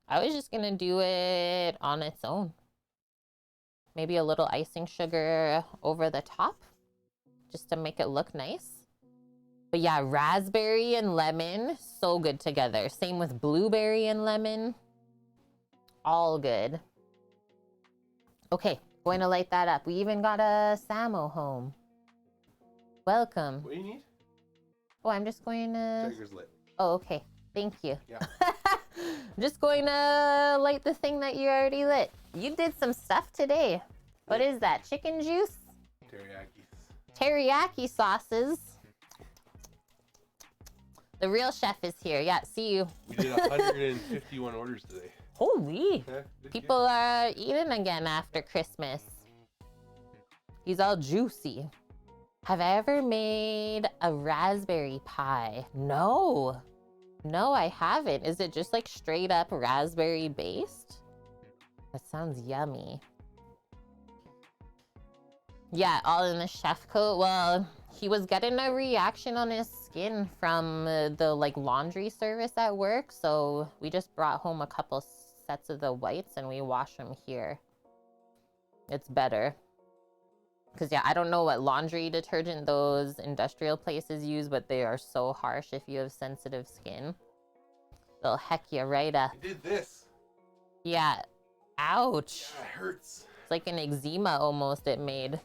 I was just gonna do it on its own. Maybe a little icing sugar over the top, just to make it look nice. But yeah, raspberry and lemon, so good together. Same with blueberry and lemon. All good. Okay, going to light that up. We even got a Samo home. Welcome. What do you need? Oh, I'm just going to... Traeger's lit. Oh, okay. Thank you. Yeah. I'm just going to light the thing that you already lit. You did some stuff today. What is that? Chicken juice? Teriyaki. Teriyaki sauces. The real chef is here. Yeah, see you. We did 151 orders today. Holy. Yeah, People are eating again after Christmas. He's all juicy. Have I ever made a raspberry pie? No. No, I haven't. Is it just like straight up raspberry based? That sounds yummy. Yeah, all in the chef coat. Well, he was getting a reaction on his skin from the like laundry service at work. So we just brought home a couple sets of the whites and we wash them here. It's better. Because yeah, I don't know what laundry detergent those industrial places use, but they are so harsh if you have sensitive skin. They'll heck you right up. I did this. Yeah. Ouch. Yeah, it hurts. It's like an eczema almost it made.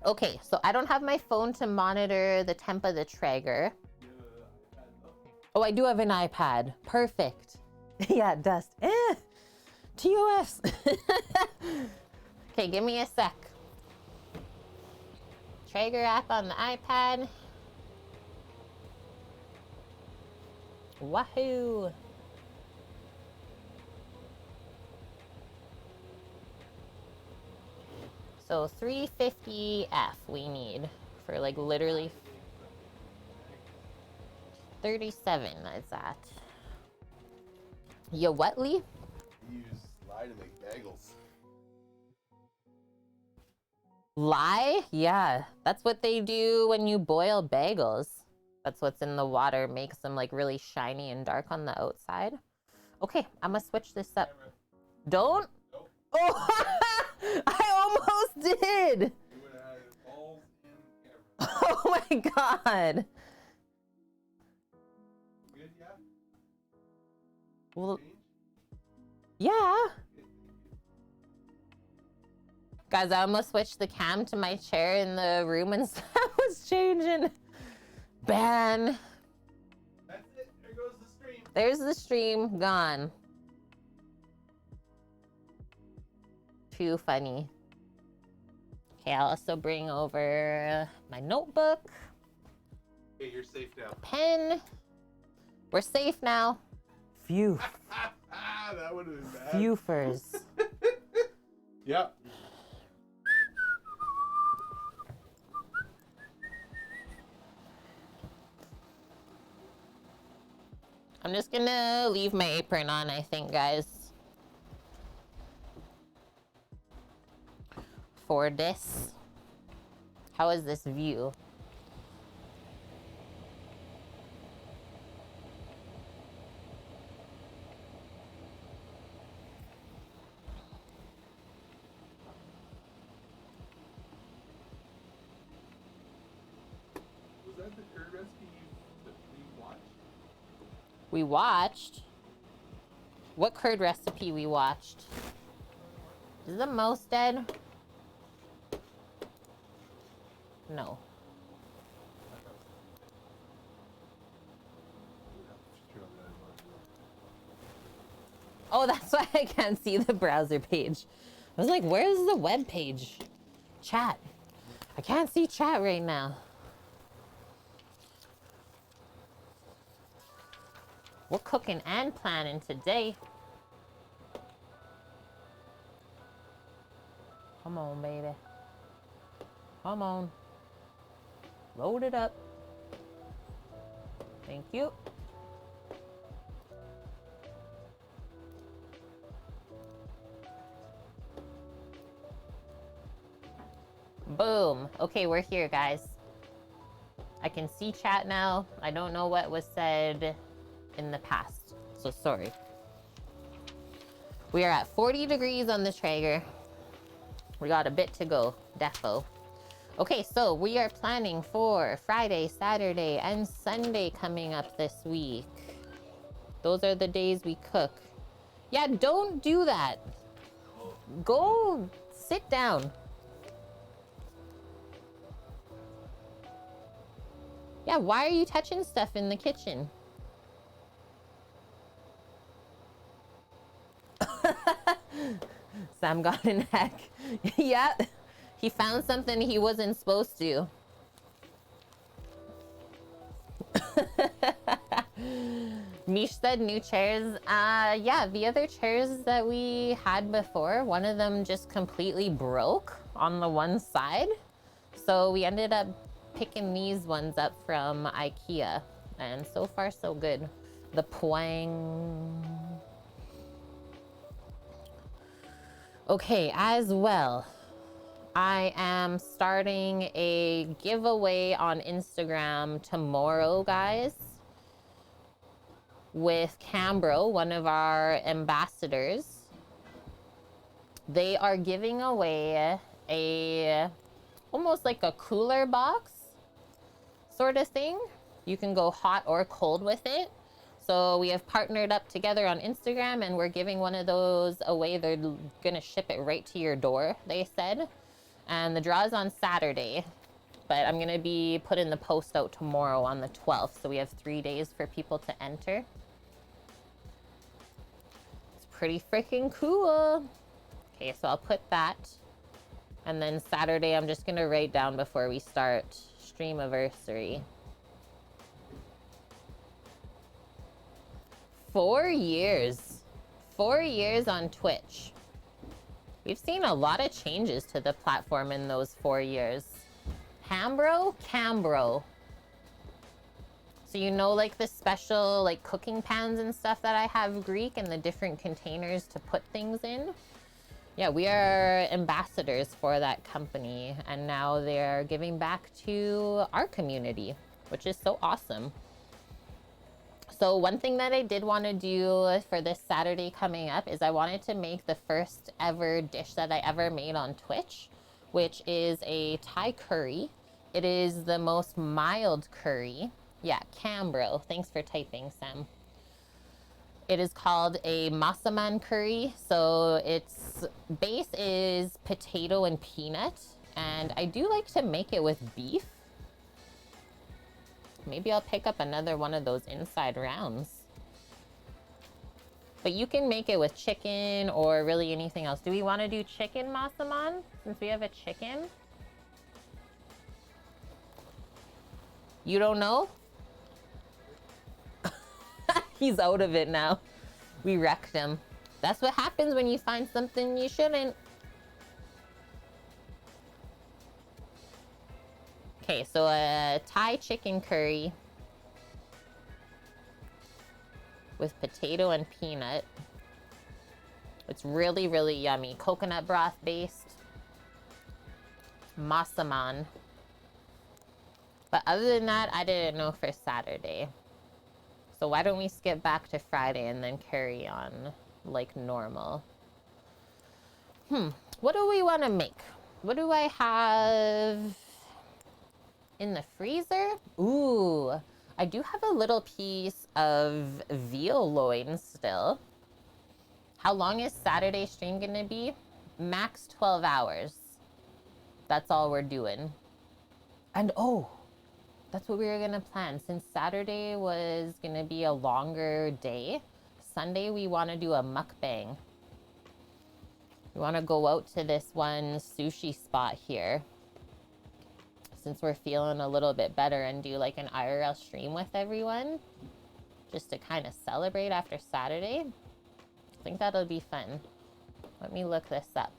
Okay, so I don't have my phone to monitor the temp of the Traeger. Oh, I do have an iPad. Perfect. Yeah, Dust. TOS. Okay, give me a sec. Traeger app on the iPad. Wahoo! So 350F we need for like literally 37 is that. You what, Lee? You use lye to make bagels. Lye? Yeah, that's what they do when you boil bagels. That's what's in the water, makes them like really shiny and dark on the outside. Okay, I'm gonna switch this up. Camera. Don't? Nope. Oh, I almost did. You would have had balls in camera. Oh my God. Good, yeah? Well, Change? yeah. Guys, I almost switched the cam to my chair in the room and stuff was changing. Ban. That's it. There goes the stream. There's the stream gone. Too funny. Okay, I'll also bring over my notebook, Okay, you're safe now. pen. We're safe now. Phew. That would have been bad. Fewfers. Yep. I'm just gonna leave my apron on, I think, guys. For this. How is this view? Was that the curd recipe that we watched? We watched. What curd recipe we watched? Is the mouse dead? No. Oh, that's why I can't see the browser page. I was like, where's the web page? Chat. I can't see chat right now. We're cooking and planning today. Come on, baby. Come on. Load it up. Thank you. Boom. Okay, we're here, guys. I can see chat now. I don't know what was said in the past, so sorry. We are at 40 degrees on the Traeger. We got a bit to go, defo. Okay, so we are planning for Friday, Saturday, and Sunday coming up this week. Those are the days we cook. Yeah, don't do that. Go sit down. Yeah, why are you touching stuff in the kitchen? Sam got an egg. Yeah, he found something he wasn't supposed to. Mish said new chairs. Yeah, the other chairs that we had before, one of them just completely broke on the one side. So we ended up picking these ones up from IKEA. And so far, so good. The Poang. Okay, as well, I am starting a giveaway on Instagram tomorrow, guys, with Cambro, one of our ambassadors. They are giving away a almost like a cooler box sort of thing. You can go hot or cold with it. So we have partnered up together on Instagram and we're giving one of those away. They're gonna ship it right to your door, they said. And the draw is on Saturday, but I'm gonna be putting the post out tomorrow on the 12th. So we have 3 days for people to enter. It's pretty freaking cool. Okay, so I'll put that. And then Saturday, I'm just gonna write down before we start Streamiversary. 4 years. 4 years on Twitch. We've seen a lot of changes to the platform in those 4 years. Cambro? So you know, like the special like cooking pans and stuff that I have Greek and the different containers to put things in? Yeah, we are ambassadors for that company, and now they're giving back to our community, which is so awesome. So one thing that I did want to do for this Saturday coming up is I wanted to make the first ever dish that I ever made on Twitch, which is a Thai curry. It is the most mild curry. Yeah, Cambro. Thanks for typing, Sam. It is called a masaman curry. So its base is potato and peanut. And I do like to make it with beef. Maybe I'll pick up another one of those inside rounds. But you can make it with chicken or really anything else. Do we want to do chicken masaman since we have a chicken? You don't know? He's out of it now. We wrecked him. That's what happens when you find something you shouldn't. Okay, so a Thai chicken curry with potato and peanut. It's really, really yummy. Coconut broth based. Masaman. But other than that, I didn't know for Saturday. So why don't we skip back to Friday and then carry on like normal? What do we want to make? What do I have in the freezer? Ooh, I do have a little piece of veal loin still. How long is Saturday stream gonna be? Max 12 hours. That's all we're doing. And oh, that's what we were gonna plan. Since Saturday was gonna be a longer day, Sunday we wanna do a mukbang. We wanna go out to this one sushi spot here, since we're feeling a little bit better, and do like an IRL stream with everyone, just to kind of celebrate after Saturday. I think that'll be fun. Let me look this up.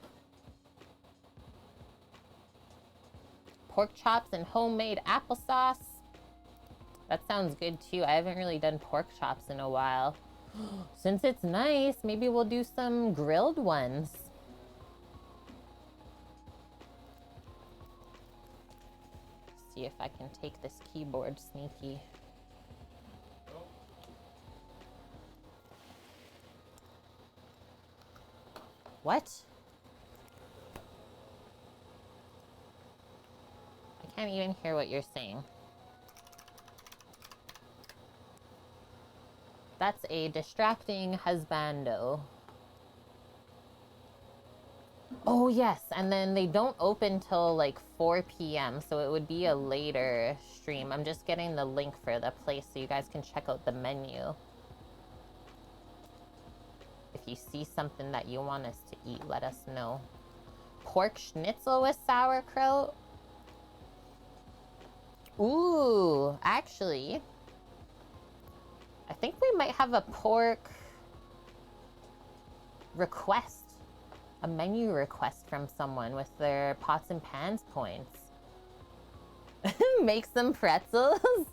Pork chops and homemade applesauce. That sounds good too. I haven't really done pork chops in a while. Since it's nice, maybe we'll do some grilled ones. See if I can take this keyboard sneaky. What? I can't even hear what you're saying. That's a distracting husbando. Oh yes, and then they don't open till like 4 p.m. so it would be a later stream. I'm just getting the link for the place so you guys can check out the menu. If you see something that you want us to eat, let us know. Pork schnitzel with sauerkraut. Ooh, actually, I think we might have a pork request, a menu request from someone with their pots and pans points. Make some pretzels.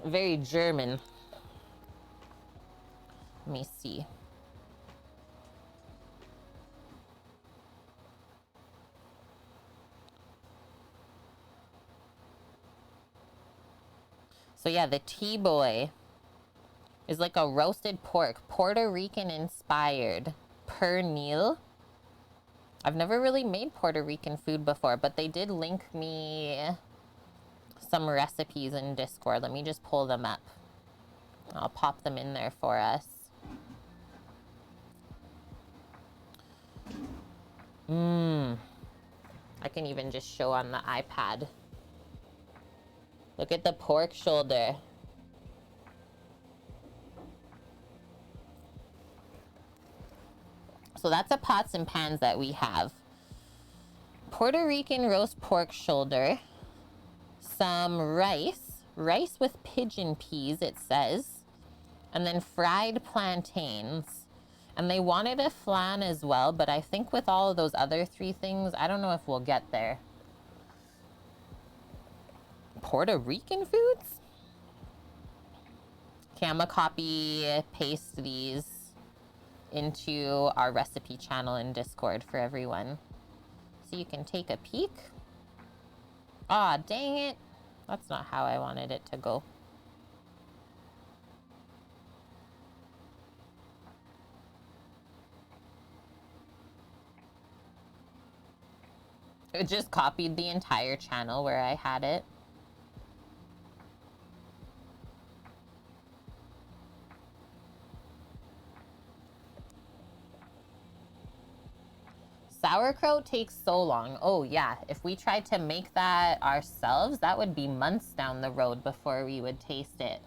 Very German. Let me see. So yeah, the T-boy is like a roasted pork, Puerto Rican inspired, pernil. I've never really made Puerto Rican food before, but they did link me some recipes in Discord. Let me just pull them up. I'll pop them in there for us. I can even just show on the iPad. Look at the pork shoulder. So that's a pots and pans that we have. Puerto Rican roast pork shoulder. Some rice. Rice with pigeon peas, it says. And then fried plantains. And they wanted a flan as well, but I think with all of those other three things, I don't know if we'll get there. Puerto Rican foods? Okay, I'm gonna copy paste these into our recipe channel in Discord for everyone, so you can take a peek. Ah, dang it. That's not how I wanted it to go. It just copied the entire channel where I had it. Sauerkraut takes so long. Oh yeah, if we tried to make that ourselves, that would be months down the road before we would taste it.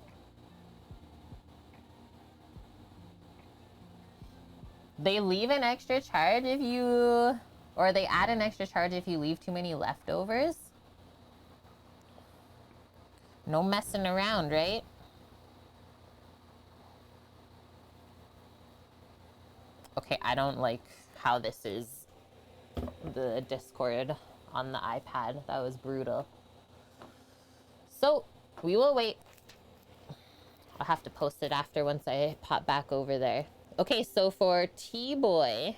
They leave an extra charge if you, or they add an extra charge if you leave too many leftovers. No messing around, right? Okay, I don't like how this is, the Discord on the iPad. That was brutal. So, we will wait. I'll have to post it after once I pop back over there. Okay, so for T-Boy,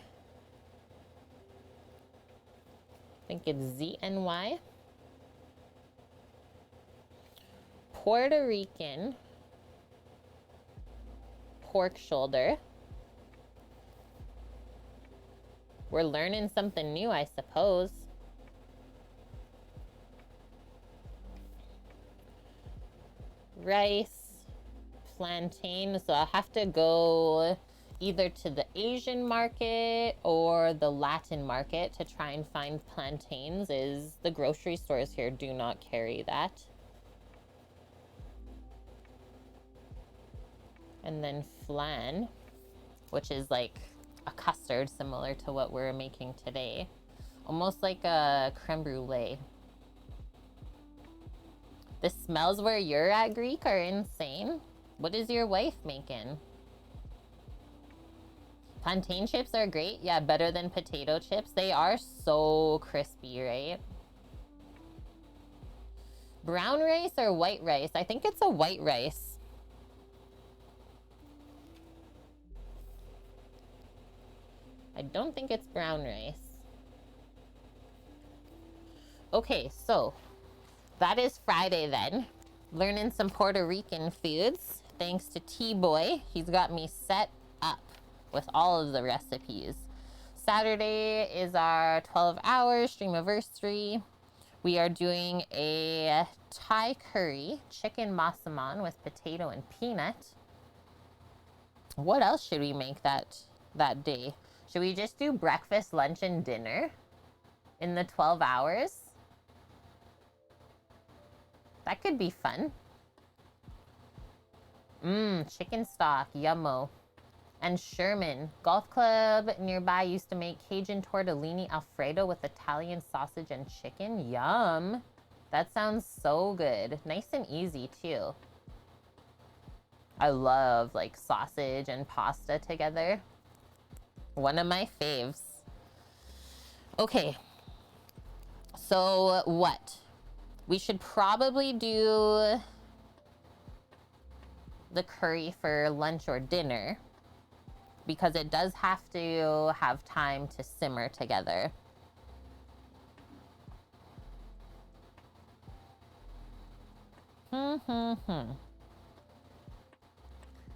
I think it's ZNY. Puerto Rican pork shoulder. We're learning something new, I suppose. Rice, plantain. So I'll have to go either to the Asian market or the Latin market to try and find plantains, as the grocery stores here do not carry that. And then flan, which is like a custard similar to what we're making today. Almost like a creme brulee. The smells where you're at, Greek, are insane. What is your wife making? Plantain chips are great. Yeah, better than potato chips. They are so crispy, right? Brown rice or white rice? I think it's a white rice. I don't think it's brown rice. Okay, so that is Friday then. Learning some Puerto Rican foods. Thanks to T-Boy. He's got me set up with all of the recipes. Saturday is our 12-hour streamiversary. We are doing a Thai curry, chicken massaman with potato and peanut. What else should we make that day? Should we just do breakfast, lunch, and dinner in the 12 hours? That could be fun. Chicken stock, yummo. And Sherman, golf club nearby used to make Cajun tortellini Alfredo with Italian sausage and chicken. Yum. That sounds so good. Nice and easy too. I love like sausage and pasta together. One of my faves. Okay. So what? We should probably do the curry for lunch or dinner, because it does have to have time to simmer together.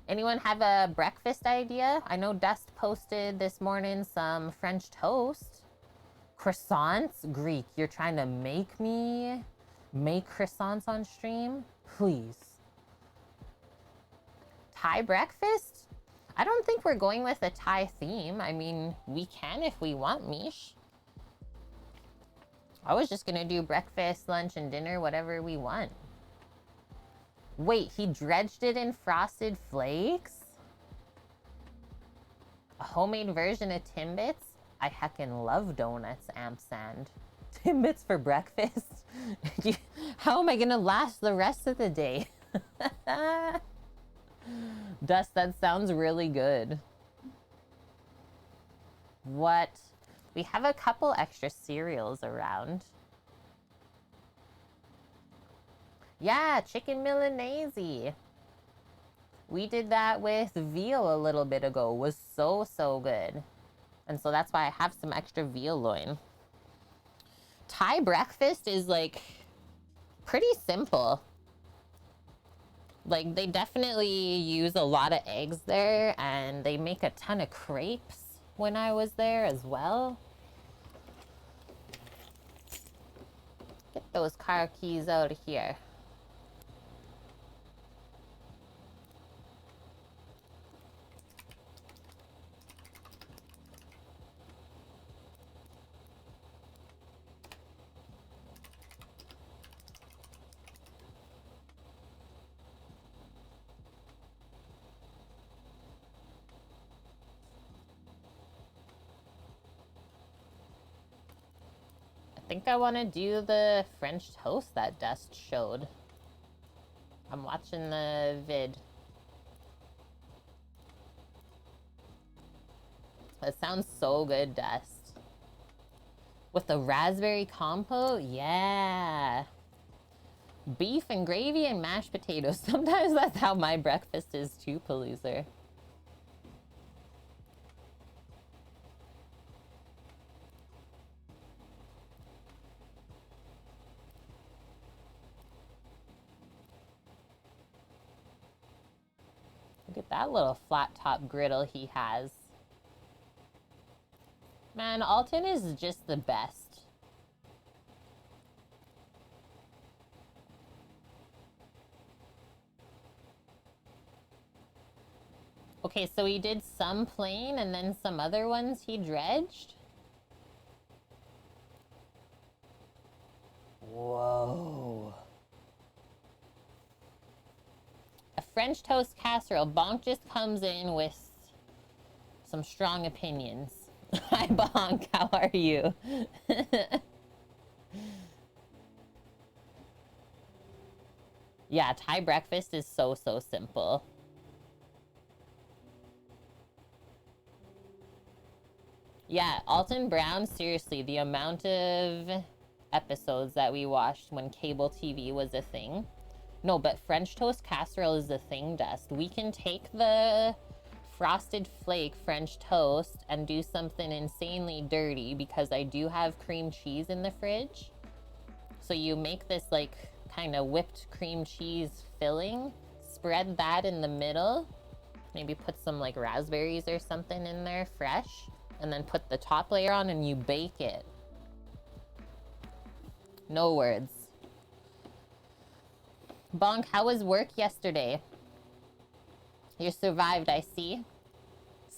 Anyone have a breakfast idea? I know Dust posted this morning some French toast. Croissants? Greek, you're trying to make me make croissants on stream? Please. Thai breakfast? I don't think we're going with a Thai theme. I mean, we can if we want, Mish. I was just gonna do breakfast, lunch, and dinner, whatever we want. Wait, he dredged it in frosted flakes? A homemade version of Timbits? I heckin' love donuts, ampersand. Timbits for breakfast? How am I gonna last the rest of the day? Dust, that sounds really good. What? We have a couple extra cereals around. Yeah, chicken Milanese. We did that with veal a little bit ago. It was so, so good. And so that's why I have some extra veal loin. Thai breakfast is like pretty simple. Like they definitely use a lot of eggs there, and they make a ton of crepes when I was there as well. Get those car keys out of here. I think I want to do the French toast that Dust showed. I'm watching the vid. It sounds so good, Dust. With the raspberry compote? Yeah. Beef and gravy and mashed potatoes. Sometimes that's how my breakfast is too, Paloozer. Look at that little flat top griddle he has. Man, Alton is just the best. Okay, so he did some plain and then some other ones he dredged. Whoa. A French toast casserole. Bonk just comes in with some strong opinions. Hi, Bonk. How are you? Yeah, Thai breakfast is so, so simple. Yeah, Alton Brown, seriously, the amount of episodes that we watched when cable TV was a thing. No, but French toast casserole is a thing, Dust. We can take the frosted flake French toast and do something insanely dirty because I do have cream cheese in the fridge. So you make this like kind of whipped cream cheese filling, spread that in the middle, maybe put some like raspberries or something in there fresh, and then put the top layer on and you bake it. No words. Bonk, how was work yesterday? You survived, I see.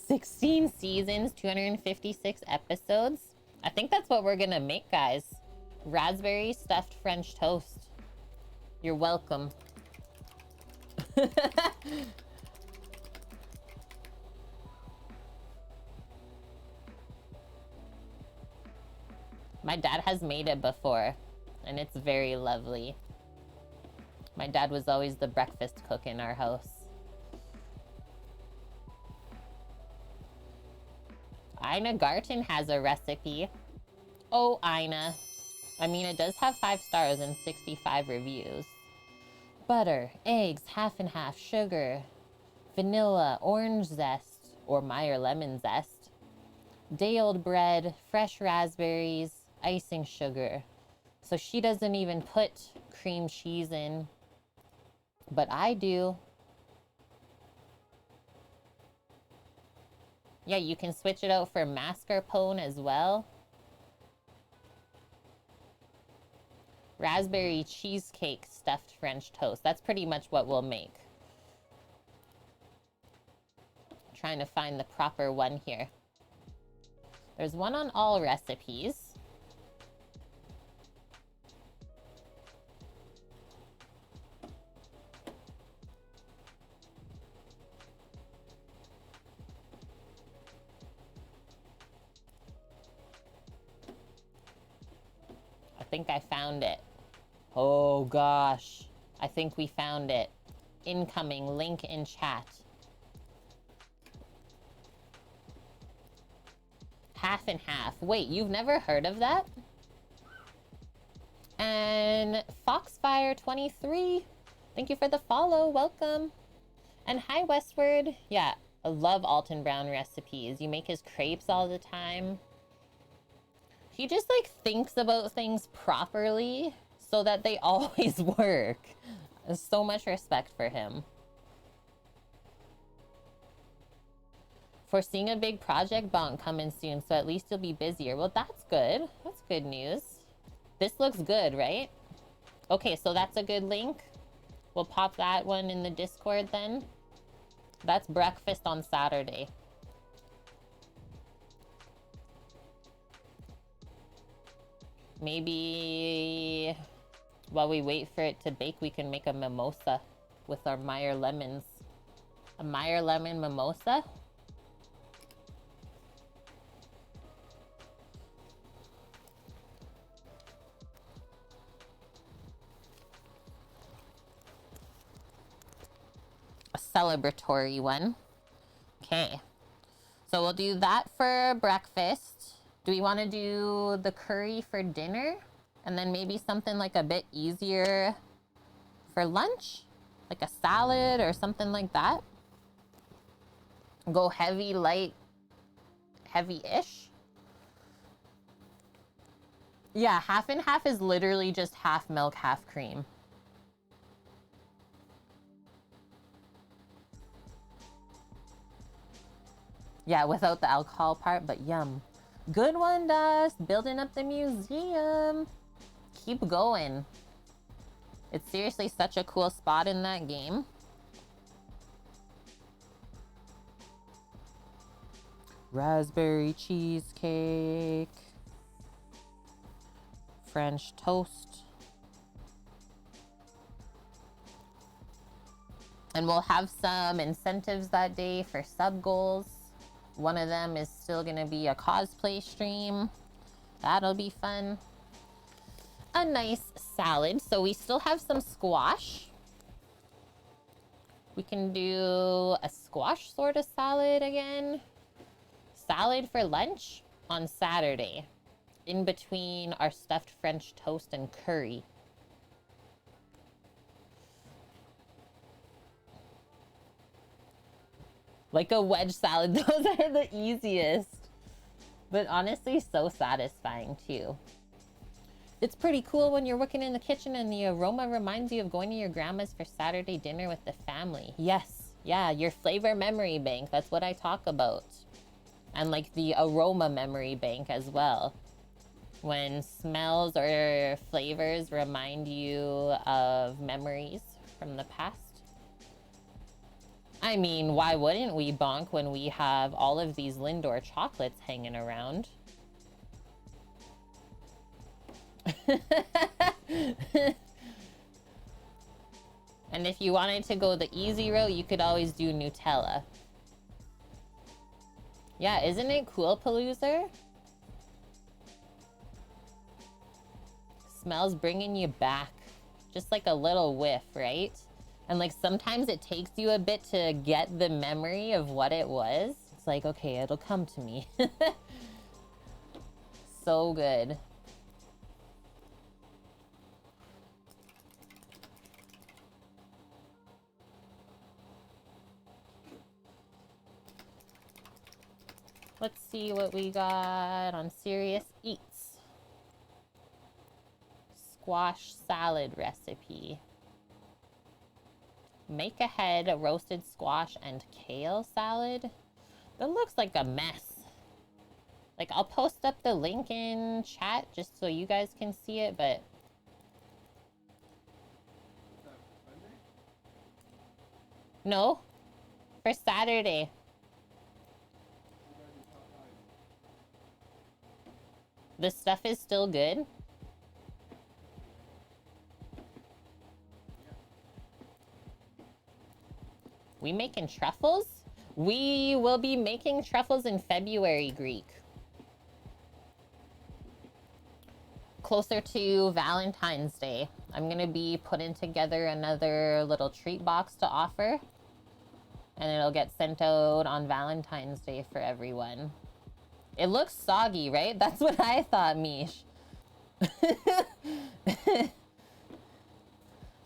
16 seasons, 256 episodes. I think that's what we're gonna make, guys. Raspberry stuffed French toast. You're welcome. My dad has made it before, and it's very lovely. My dad was always the breakfast cook in our house. Ina Garten has a recipe. Oh, Ina. I mean, it does have 5 stars and 65 reviews. Butter, eggs, half and half, sugar, vanilla, orange zest, or Meyer lemon zest, day-old bread, fresh raspberries, icing sugar. So she doesn't even put cream cheese in, but I do. Yeah, you can switch it out for mascarpone as well. Raspberry cheesecake stuffed French toast. That's pretty much what we'll make. Trying to find the proper one here. There's one on all recipes. I think I found it. Oh gosh. I think we found it. Incoming link in chat. Half and half. Wait, you've never heard of that? And Foxfire23, thank you for the follow. Welcome. And hi, Westward. Yeah, I love Alton Brown recipes. You make his crepes all the time. He just like thinks about things properly so that they always work. So much respect for him. Foreseeing a big project bonk coming soon, so at least you'll be busier. Well, that's good. That's good news. This looks good, right? Okay, so that's a good link. We'll pop that one in the Discord then. That's breakfast on Saturday. Maybe while we wait for it to bake, we can make a mimosa with our Meyer lemons. A Meyer lemon mimosa? A celebratory one. Okay. So we'll do that for breakfast. Do we want to do the curry for dinner? And then maybe something like a bit easier for lunch? Like a salad or something like that? Go heavy, light, heavy-ish? Yeah, half and half is literally just half milk, half cream. Yeah, without the alcohol part, but yum. Good one, Dust. Building up the museum. Keep going. It's seriously such a cool spot in that game. Raspberry cheesecake. French toast. And we'll have some incentives that day for sub goals. One of them is still gonna be a cosplay stream. That'll be fun. A nice salad. So we still have some squash. We can do a squash sort of salad again. Salad for lunch on Saturday. In between our stuffed French toast and curry. Like a wedge salad. Those are the easiest. But honestly, so satisfying too. It's pretty cool when you're working in the kitchen and the aroma reminds you of going to your grandma's for Saturday dinner with the family. Yes. Yeah, your flavor memory bank. That's what I talk about. And like the aroma memory bank as well. When smells or flavors remind you of memories from the past. I mean, why wouldn't we bonk when we have all of these Lindor chocolates hanging around? And if you wanted to go the easy route, you could always do Nutella. Yeah, isn't it cool, Paloozer? Smells bringing you back. Just like a little whiff, right? And like sometimes it takes you a bit to get the memory of what it was. It's like, okay, it'll come to me. So good. Let's see what we got on Serious Eats. Squash salad recipe. Make ahead roasted squash and kale salad. That looks like a mess. Like, I'll post up the link in chat just so you guys can see it, but... No, for Saturday. The stuff is still good. We making truffles? We will be making truffles in February, Greek. Closer to Valentine's Day. I'm gonna be putting together another little treat box to offer. And it'll get sent out on Valentine's Day for everyone. It looks soggy, right? That's what I thought, Mish.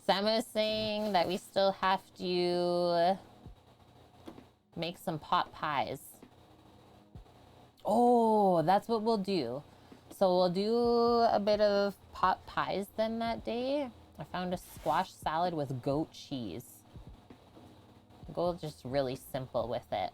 Sam was saying that we still have to make some pot pies. Oh, that's what we'll do. So we'll do a bit of pot pies then that day. I found a squash salad with goat cheese. Go just really simple with it.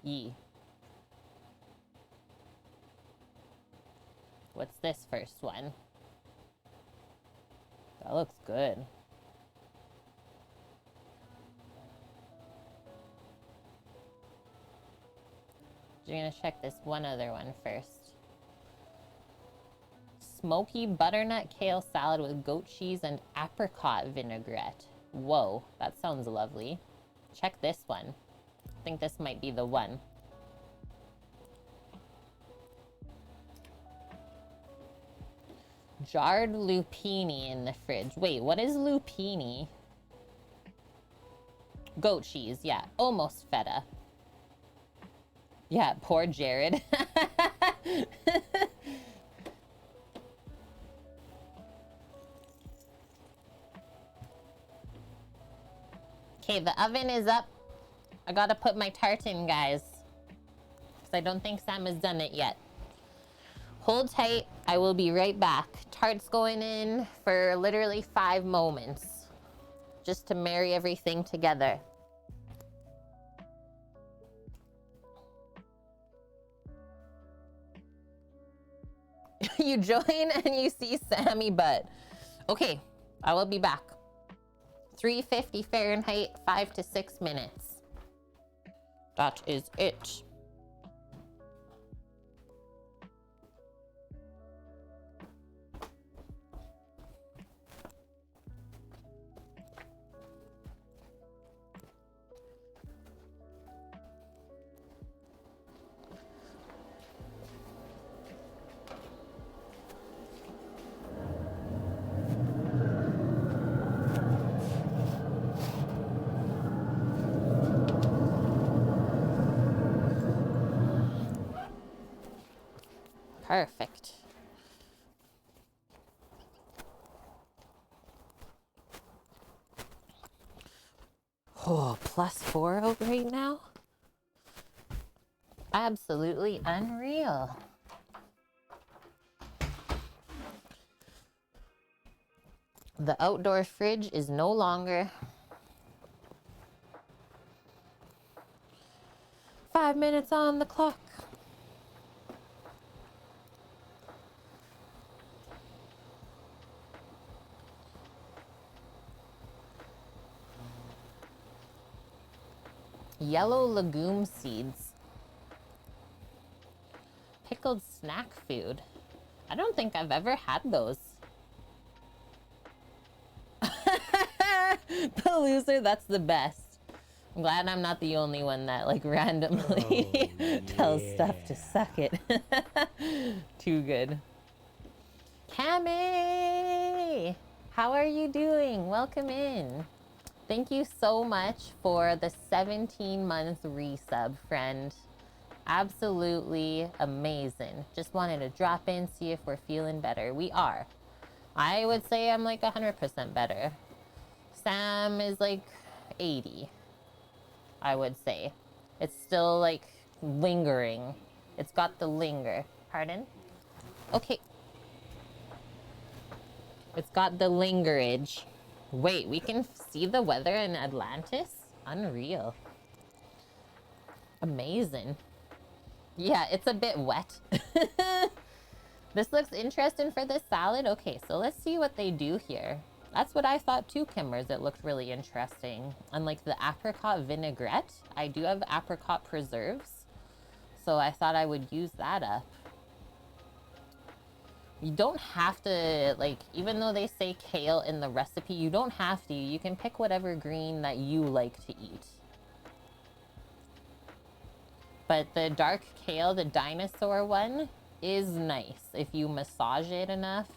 Yee. What's this first one? That looks good. You're gonna check this one other one first. Smoky butternut kale salad with goat cheese and apricot vinaigrette. Whoa, that sounds lovely. Check this one. I think this might be the one. Jarred lupini in the fridge. Wait, what is lupini? Goat cheese, yeah. Almost feta. Yeah, poor Jared. Okay, the oven is up. I gotta put my tart in, guys. Because I don't think Sam has done it yet. Hold tight. I will be right back. Tart's going in for literally 5 moments. Just to marry everything together. You join and you see Sammy butt. Okay, I will be back. 350 Fahrenheit, 5 to 6 minutes. That is it. Perfect. Oh, +4 right now? Absolutely unreal. The outdoor fridge is no longer 5 minutes on the clock. Yellow legume seeds. Pickled snack food. I don't think I've ever had those. The loser, that's the best. I'm glad I'm not the only one that like randomly tells stuff to suck it. Too good. Cammy! How are you doing? Welcome in. Thank you so much for the 17-month resub, friend. Absolutely amazing. Just wanted to drop in, see if we're feeling better. We are. I would say I'm like 100% better. Sam is like 80, I would say. It's still like lingering. It's got the linger. Pardon? Okay. It's got the lingerage. Wait, we can see the weather in Atlantis? Unreal. Amazing. Yeah, it's a bit wet. This looks interesting for this salad. Okay, so let's see what they do here. That's what I thought too, Kimmers. It looked really interesting. Unlike the apricot vinaigrette, I do have apricot preserves. So I thought I would use that up. You don't have to, like, even though they say kale in the recipe, you don't have to. You can pick whatever green that you like to eat. But the dark kale, the dinosaur one, is nice if you massage it enough.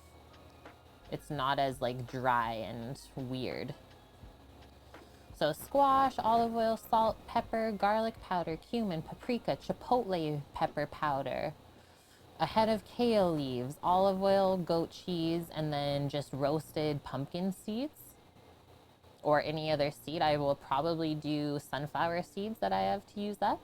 it's not as like dry and weird. So squash, olive oil, salt, pepper, garlic powder, cumin, paprika, chipotle pepper powder, a head of kale leaves, olive oil, goat cheese, and then just roasted pumpkin seeds or any other seed. I will probably do sunflower seeds that I have to use up.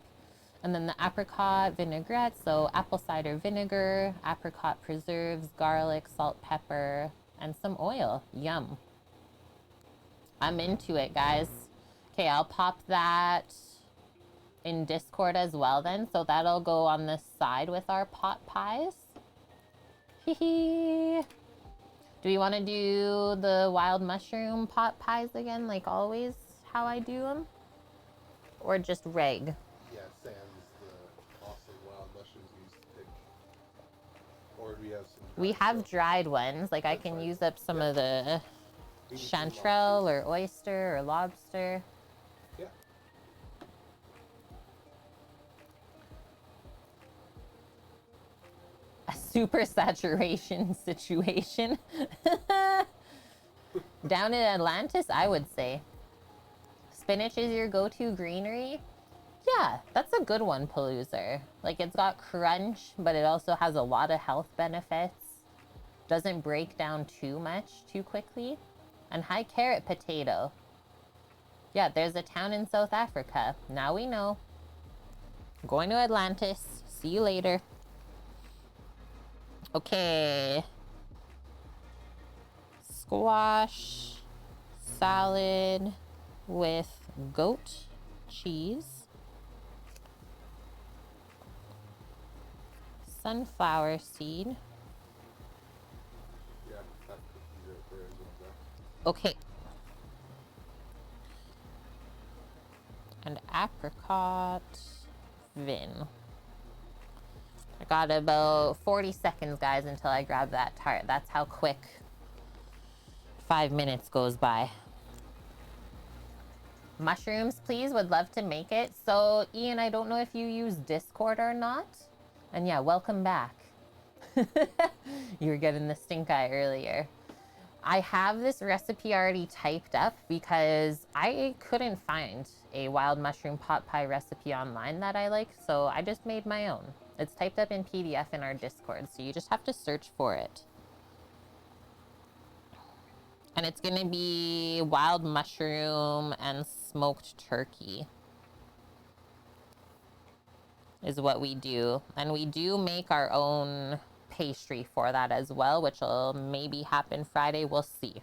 And then the apricot vinaigrette, so apple cider vinegar, apricot preserves, garlic, salt, pepper, and some oil. Yum. I'm into it, guys. Okay, I'll pop that in Discord as well then, so that'll go on the side with our pot pies. Hee. Do we want to do the wild mushroom pot pies again, like always, how I do them? Or just reg? Yeah, sans the awesome wild mushrooms we used to pick. Or do we have some? We have dried ones, like I can use up some of the chanterelle or oyster or lobster. Yeah. A super saturation situation. Down in Atlantis, I would say. Spinach is your go-to greenery? Yeah, that's a good one, Paloozer. Like, it's got crunch, but it also has a lot of health benefits. Doesn't break down too much too quickly. And high carrot potato. Yeah, there's a town in South Africa. Now we know. Going to Atlantis. See you later. Okay. Squash salad with goat cheese. Sunflower seed. Yeah, that cookie right there is what that. Okay. And apricot vin. I got about 40 seconds, guys, until I grab that tart. That's how quick 5 minutes goes by. Mushrooms, please. Would love to make it. So, Ian, I don't know if you use Discord or not. And yeah, welcome back. You were getting the stink eye earlier. I have this recipe already typed up because I couldn't find a wild mushroom pot pie recipe online that I like, so I just made my own. It's typed up in PDF in our Discord, so you just have to search for it. And it's gonna be wild mushroom and smoked turkey is what we do. And we do make our own pastry for that as well, which will maybe happen Friday. We'll see.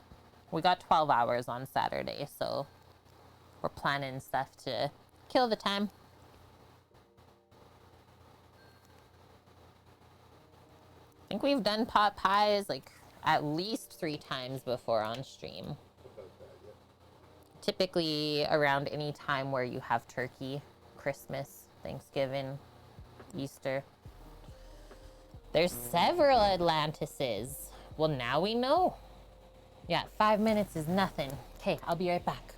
We got 12 hours on Saturday, so we're planning stuff to kill the time. I think we've done pot pies like at least 3 times before on stream. About that, yeah. Typically around any time where you have turkey, Christmas, Thanksgiving, Easter. There's several Atlantises. Well, now we know. Yeah, 5 minutes is nothing. Okay, I'll be right back.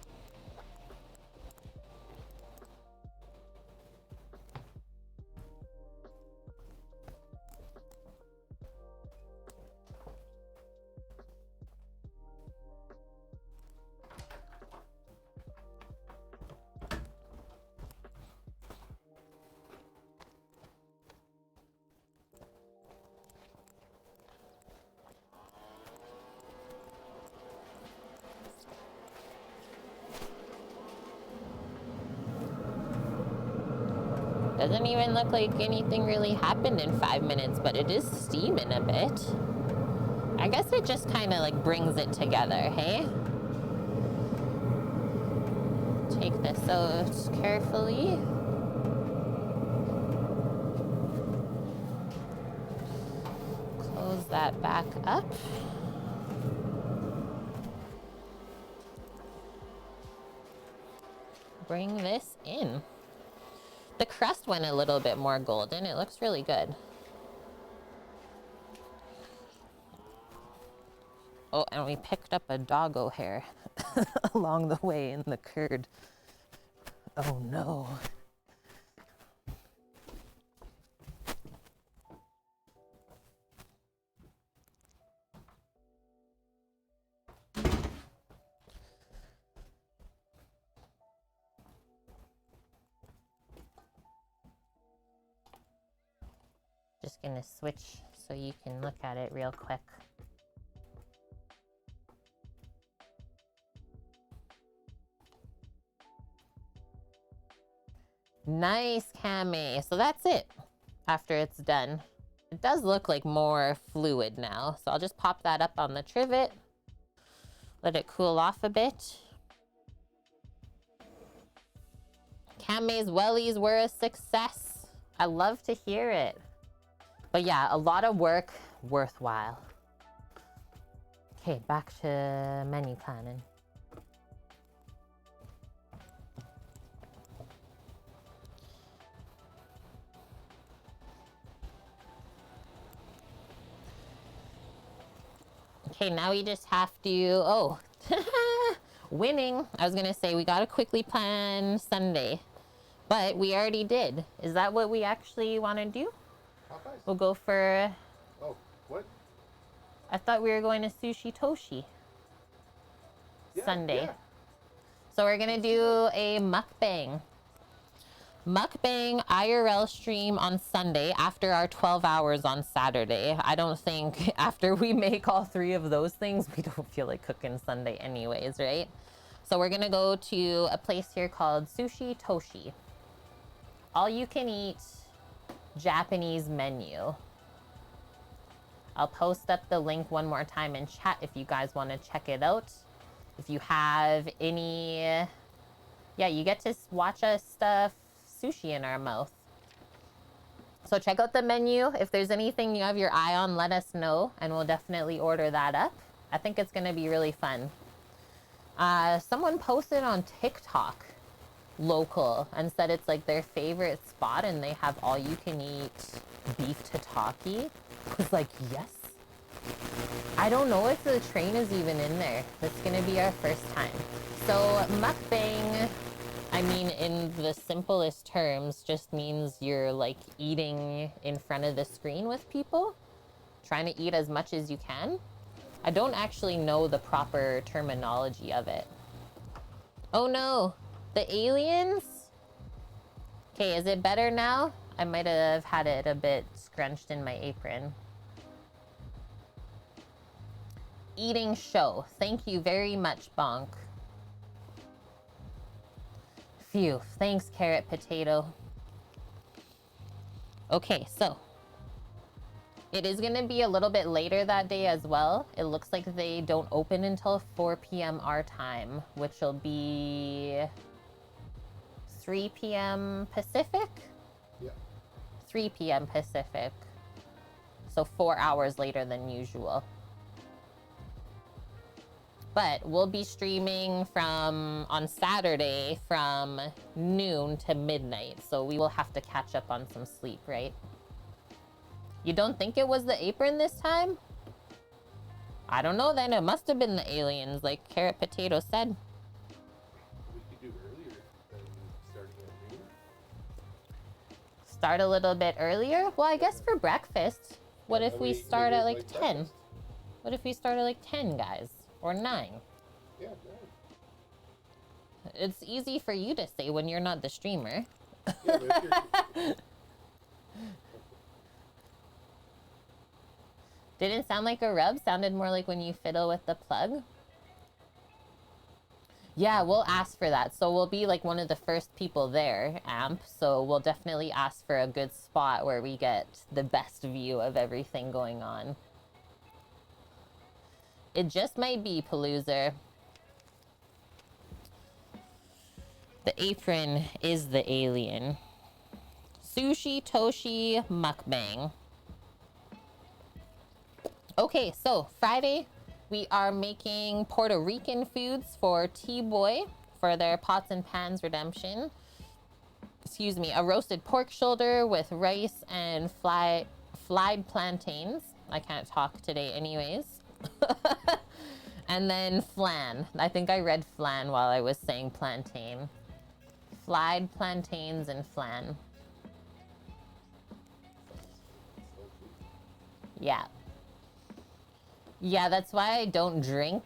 Doesn't even look like anything really happened in 5 minutes, but it is steaming a bit. I guess it just kind of like brings it together, hey? Take this out carefully. Close that back up. Bring this in. The crust went a little bit more golden. It looks really good. Oh, and we picked up a doggo hair along the way in the curd. Oh no. gonna switch so you can look at it real quick. Nice, Cammy. So that's it after it's done. It does look like more fluid now. So I'll just pop that up on the trivet. Let it cool off a bit. Cammy's wellies were a success. I love to hear it. But yeah, a lot of work, worthwhile. Okay, back to menu planning. Okay, now we just have to, oh, winning. I was gonna say we gotta quickly plan Sunday, but we already did. Is that what we actually wanna do? Popeyes? We'll go for, Oh, what? I thought we were going to Sushi Toshi Sunday. Yeah. So we're gonna do a mukbang. Mukbang IRL stream on Sunday after our 12 hours on Saturday. I don't think after we make all three of those things, we don't feel like cooking Sunday anyways, right? So we're gonna go to a place here called Sushi Toshi. All you can eat Japanese menu. I'll post up the link one more time in chat if you guys want to check it out. If you have any, yeah, you get to watch us stuff sushi in our mouth. So check out the menu. If there's anything you have your eye on, let us know and we'll definitely order that up. I think it's gonna be really fun. Someone posted on TikTok local and said it's like their favorite spot and they have all you can eat beef tataki. I was like, yes. I don't know if the train is even in there. That's gonna be our first time. So mukbang, I mean, in the simplest terms, just means you're like eating in front of the screen with people, trying to eat as much as you can. I don't actually know the proper terminology of it. Oh no, the aliens? Okay, is it better now? I might have had it a bit scrunched in my apron. Eating show. Thank you very much, Bonk. Phew, thanks, Carrot Potato. Okay, so it is gonna be a little bit later that day as well. It looks like they don't open until 4 p.m. our time, which will be 3 p.m. Pacific? Yeah. 3 p.m. Pacific. So 4 hours later than usual. But we'll be streaming on Saturday from noon to midnight. So we will have to catch up on some sleep, right? You don't think it was the apron this time? I don't know then. It must have been the aliens, like Carrot Potato said. We could do earlier than starting at noon. Start a little bit earlier? Well, I guess for breakfast. What if we start at like 10? Breakfast. What if we start at like 10, guys? Or 9? Yeah, 9. It's easy for you to say when you're not the streamer. Yeah, but if you're... Didn't sound like a rub. Sounded more like when you fiddle with the plug. Yeah, we'll ask for that. So we'll be like one of the first people there, Amp. So we'll definitely ask for a good spot where we get the best view of everything going on. It just might be Palooza. The apron is the alien. Sushi Toshi Mukbang. Okay, so Friday we are making Puerto Rican foods for T-Boy for their Pots and Pans redemption. Excuse me, a roasted pork shoulder with rice and fried plantains. I can't talk today anyways. And then flan. I think I read flan while I was saying plantain. Fried plantains and flan. Yeah. Yeah, that's why I don't drink,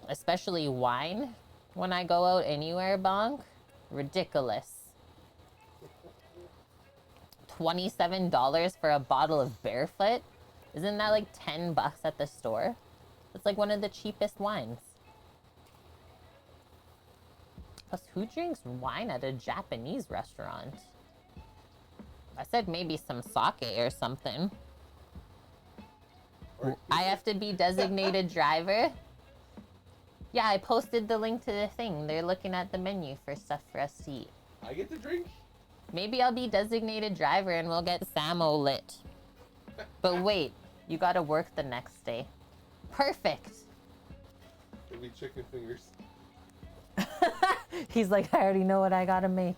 especially wine, when I go out anywhere, Bonk. Ridiculous. $27 for a bottle of Barefoot? Isn't that like 10 bucks at the store? It's like one of the cheapest wines. Plus, who drinks wine at a Japanese restaurant? I said maybe some sake or something. I have to be designated driver? Yeah, I posted the link to the thing. They're looking at the menu for stuff for us to eat. I get to drink? Maybe I'll be designated driver and we'll get Samo lit. But wait, you gotta work the next day. Perfect. It'll be chicken fingers. He's like, I already know what I gotta make.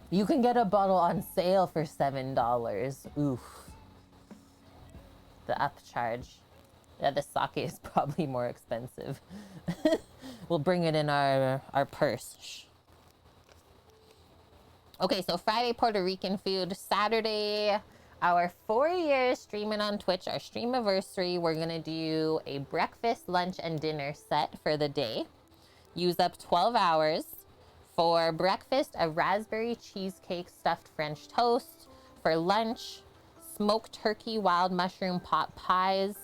You can get a bottle on sale for $7. Oof. The upcharge. Yeah, the sake is probably more expensive. We'll bring it in our purse. Shh. Okay, so Friday, Puerto Rican food. Saturday, our 4 years streaming on Twitch, our streamiversary. We're gonna do a breakfast, lunch, and dinner set for the day. Use up 12 hours. For breakfast, a raspberry cheesecake stuffed French toast. For lunch, smoked turkey wild mushroom pot pies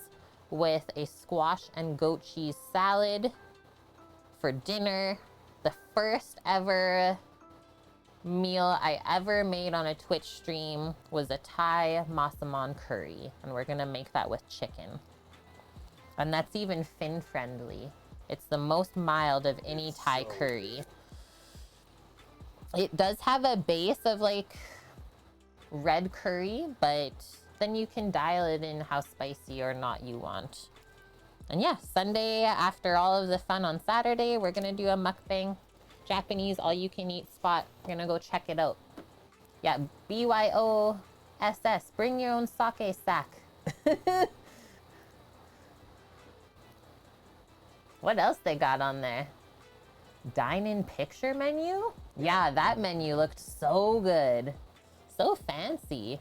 with a squash and goat cheese salad. For dinner, the first ever meal I ever made on a Twitch stream was a Thai massaman curry, and we're gonna make that with chicken. And that's even Finn friendly. It's the most mild of any Thai curry. It does have a base of like red curry, but then you can dial it in how spicy or not you want. And yeah, Sunday, after all of the fun on Saturday, we're gonna do a mukbang. Japanese all-you-can-eat spot. We're gonna go check it out. Yeah, BYOSS. Bring your own sake sack. What else they got on there? Dine-in picture menu? Yeah, that menu looked so good. So fancy.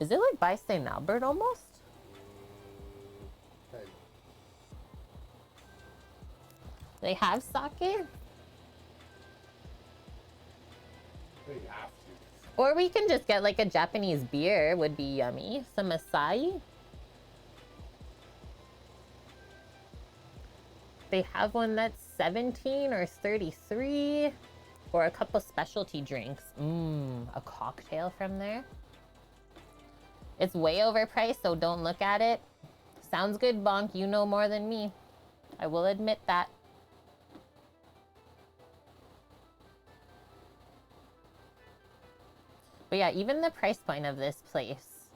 Is it like by St. Albert almost? Okay. They have sake? They have to. Or we can just get like a Japanese beer, would be yummy. Some acai. They have one that's 17 or 33. Or a couple specialty drinks. A cocktail from there. It's way overpriced, so don't look at it. Sounds good, Bonk. You know more than me. I will admit that. But yeah, even the price point of this place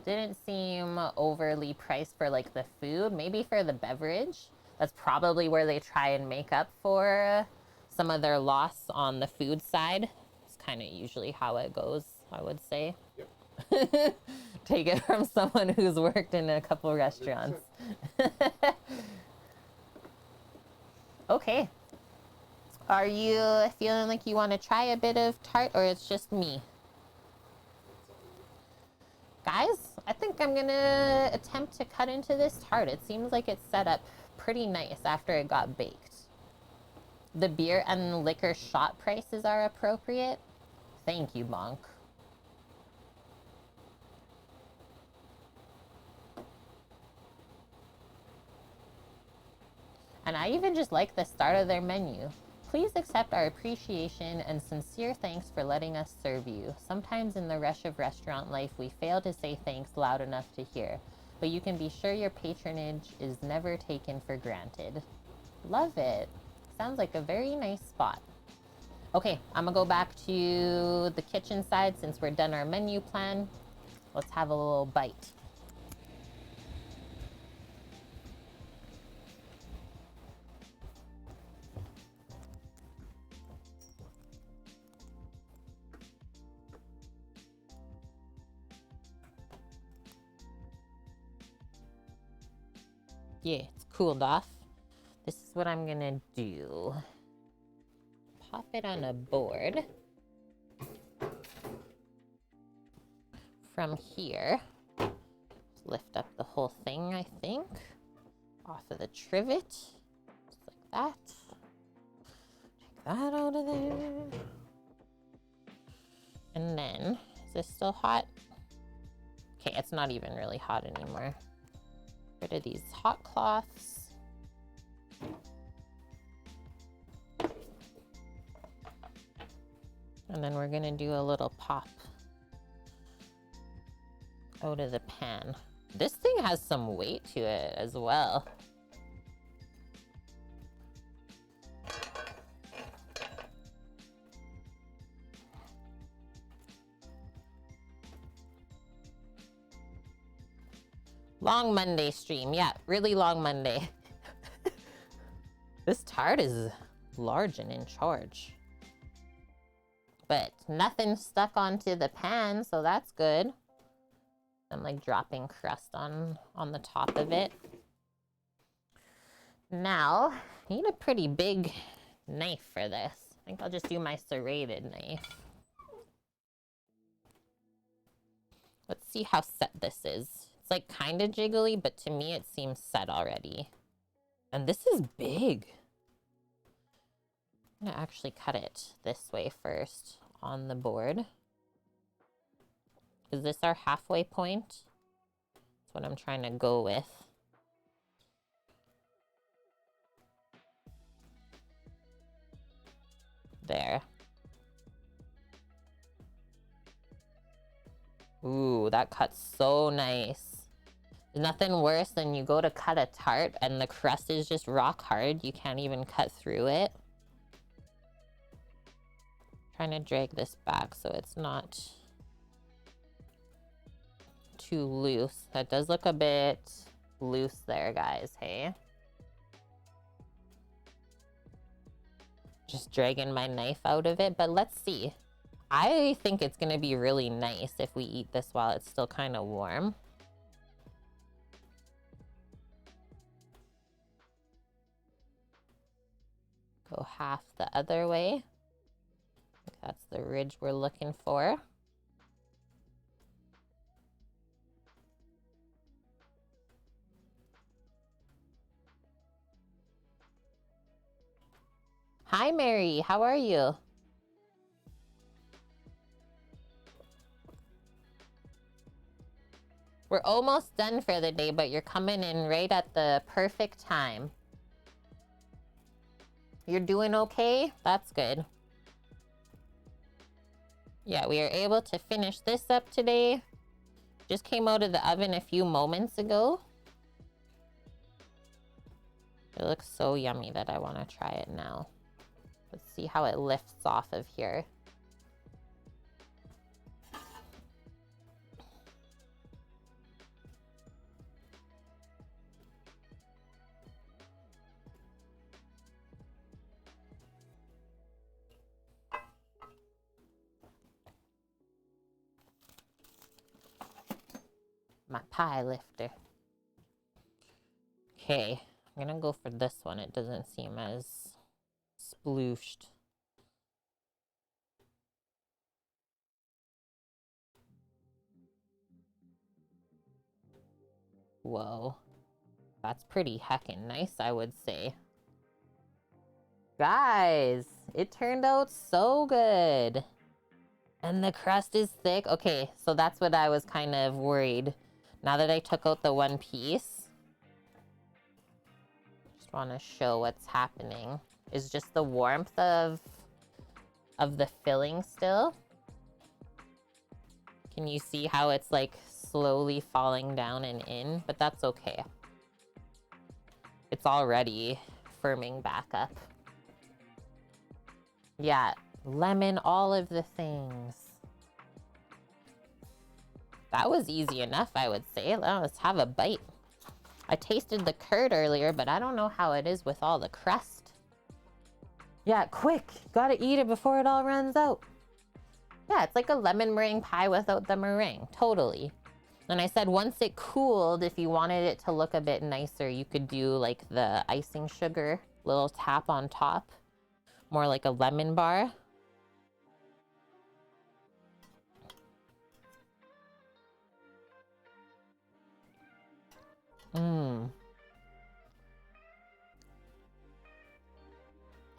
didn't seem overly priced for like the food. Maybe for the beverage. That's probably where they try and make up for some of their loss on the food side. It's kind of usually how it goes, I would say. Yep. Take it from someone who's worked in a couple restaurants. Okay. Are you feeling like you want to try a bit of Tart, or it's just me? Guys, I think I'm gonna attempt to cut into this Tart. It seems like it's set up pretty nice after it got baked. The beer and liquor shot prices are appropriate. Thank you, Bonk. And I even just like the start of their menu. Please accept our appreciation and sincere thanks for letting us serve you. Sometimes in the rush of restaurant life, we fail to say thanks loud enough to hear, but you can be sure your patronage is never taken for granted. Love it. Sounds like a very nice spot. Okay, I'm gonna go back to the kitchen side since we're done our menu plan. Let's have a little bite. Yeah, it's cooled off. This is what I'm gonna do. Pop it on a board. From here, lift up the whole thing, I think, off of the trivet, just like that. Take that out of there. And then, is this still hot? Okay, it's not even really hot anymore. Get rid of these hot cloths. And then we're gonna do a little pop out of the pan. This thing has some weight to it as well. Long Monday stream. Yeah, really long Monday. This tart is large and in charge. But nothing stuck onto the pan, so that's good. I'm like dropping crust on the top of it. Now, I need a pretty big knife for this. I think I'll just do my serrated knife. Let's see how set this is. It's like kind of jiggly, but to me it seems set already. And this is big. I'm gonna actually cut it this way first on the board. Is this our halfway point? That's what I'm trying to go with. There. Ooh, that cuts so nice. There's nothing worse than you go to cut a tart and the crust is just rock hard. You can't even cut through it. Trying to drag this back so it's not too loose. That does look a bit loose there, guys, hey? Just dragging my knife out of it, but let's see. I think it's gonna be really nice if we eat this while it's still kind of warm. Go half the other way. That's the ridge we're looking for. Hi, Mary. How are you? We're almost done for the day, but you're coming in right at the perfect time. You're doing okay? That's good. Yeah, we are able to finish this up today. Just came out of the oven a few moments ago. It looks so yummy that I want to try it now. Let's see how it lifts off of here. My pie lifter. Okay, I'm gonna go for this one. It doesn't seem as splooshed. Whoa. That's pretty heckin' nice, I would say. Guys, it turned out so good. And the crust is thick. Okay, so that's what I was kind of worried. Now that I took out the one piece, just want to show what's happening. Is just the warmth of the filling still. Can you see how it's like slowly falling down and in? But that's okay. It's already firming back up. Yeah, lemon, all of the things. That was easy enough, I would say. Let's have a bite. I tasted the curd earlier, but I don't know how it is with all the crust. Yeah, quick. Gotta eat it before it all runs out. Yeah, it's like a lemon meringue pie without the meringue. Totally. And I said once it cooled, if you wanted it to look a bit nicer, you could do like the icing sugar, little tap on top. More like a lemon bar. Mmm.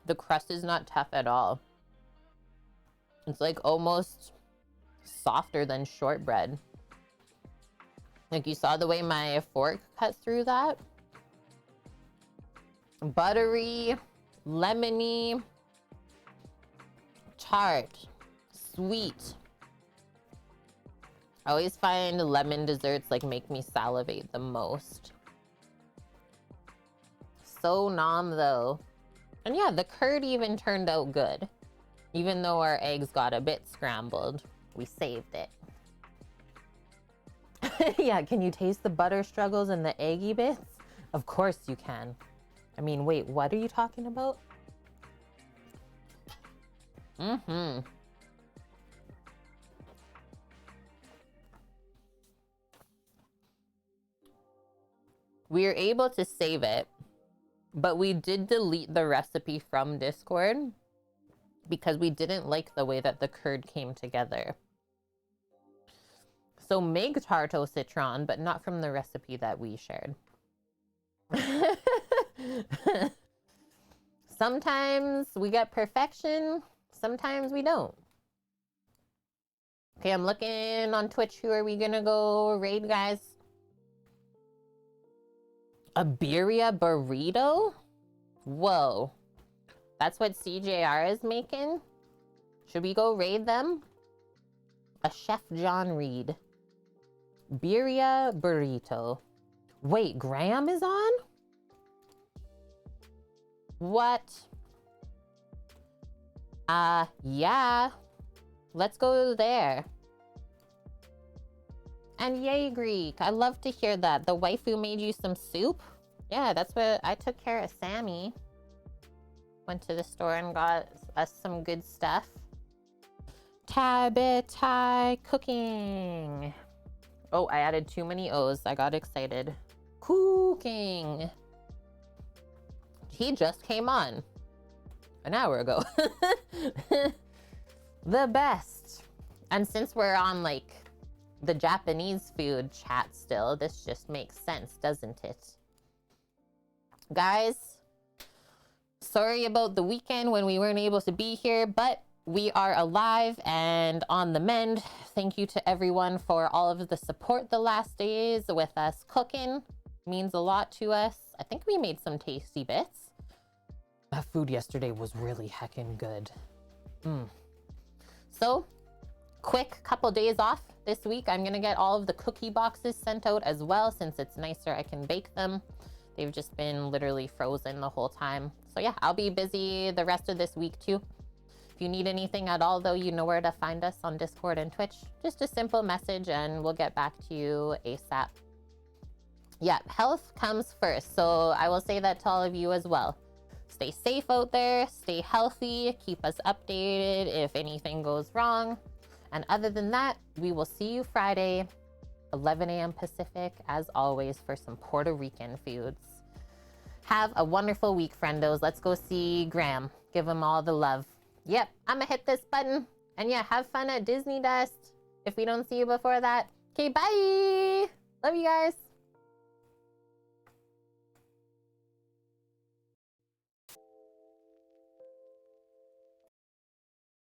The crust is not tough at all. It's like almost softer than shortbread. Like, you saw the way my fork cut through that? Buttery, lemony, tart, sweet. I always find lemon desserts like make me salivate the most. So nom though. And yeah, the curd even turned out good. Even though our eggs got a bit scrambled, we saved it. Yeah, can you taste the butter struggles and the eggy bits? Of course you can. I mean, wait, what are you talking about? Mm-hmm. We are able to save it, but we did delete the recipe from Discord because we didn't like the way that the curd came together. So make Tarto Citron, but not from the recipe that we shared. Sometimes we get perfection, sometimes we don't. Okay, I'm looking on Twitch. Who are we gonna go raid, guys? A birria burrito? Whoa. That's what CJR is making? Should we go raid them? A Chef John Reed. Birria burrito. Wait, Graham is on? What? Yeah. Let's go there. And yay, Greek. I love to hear that. The waifu made you some soup? Yeah, that's what I took care of. Sammy went to the store and got us some good stuff. Tabetai cooking. Oh, I added too many O's. I got excited. Cooking. He just came on an hour ago. The best. And since we're on like the Japanese food chat still, this just makes sense, doesn't it? Guys, sorry about the weekend when we weren't able to be here, but we are alive and on the mend. Thank you to everyone for all of the support the last days with us cooking. Means a lot to us. I think we made some tasty bits. That food yesterday was really heckin' good. So, quick couple days off this week. I'm gonna get all of the cookie boxes sent out as well. Since it's nicer, I can bake them. They've just been literally frozen the whole time. So yeah, I'll be busy the rest of this week too. If you need anything at all though, you know where to find us on Discord and Twitch. Just a simple message and we'll get back to you ASAP. Yeah, health comes first. So I will say that to all of you as well. Stay safe out there, stay healthy, keep us updated if anything goes wrong. And other than that, we will see you Friday, 11 a.m. Pacific, as always, for some Puerto Rican foods. Have a wonderful week, friendos. Let's go see Graham. Give him all the love. Yep, I'm gonna hit this button. And yeah, have fun at Disney Dust if we don't see you before that. Okay, bye! Love you guys.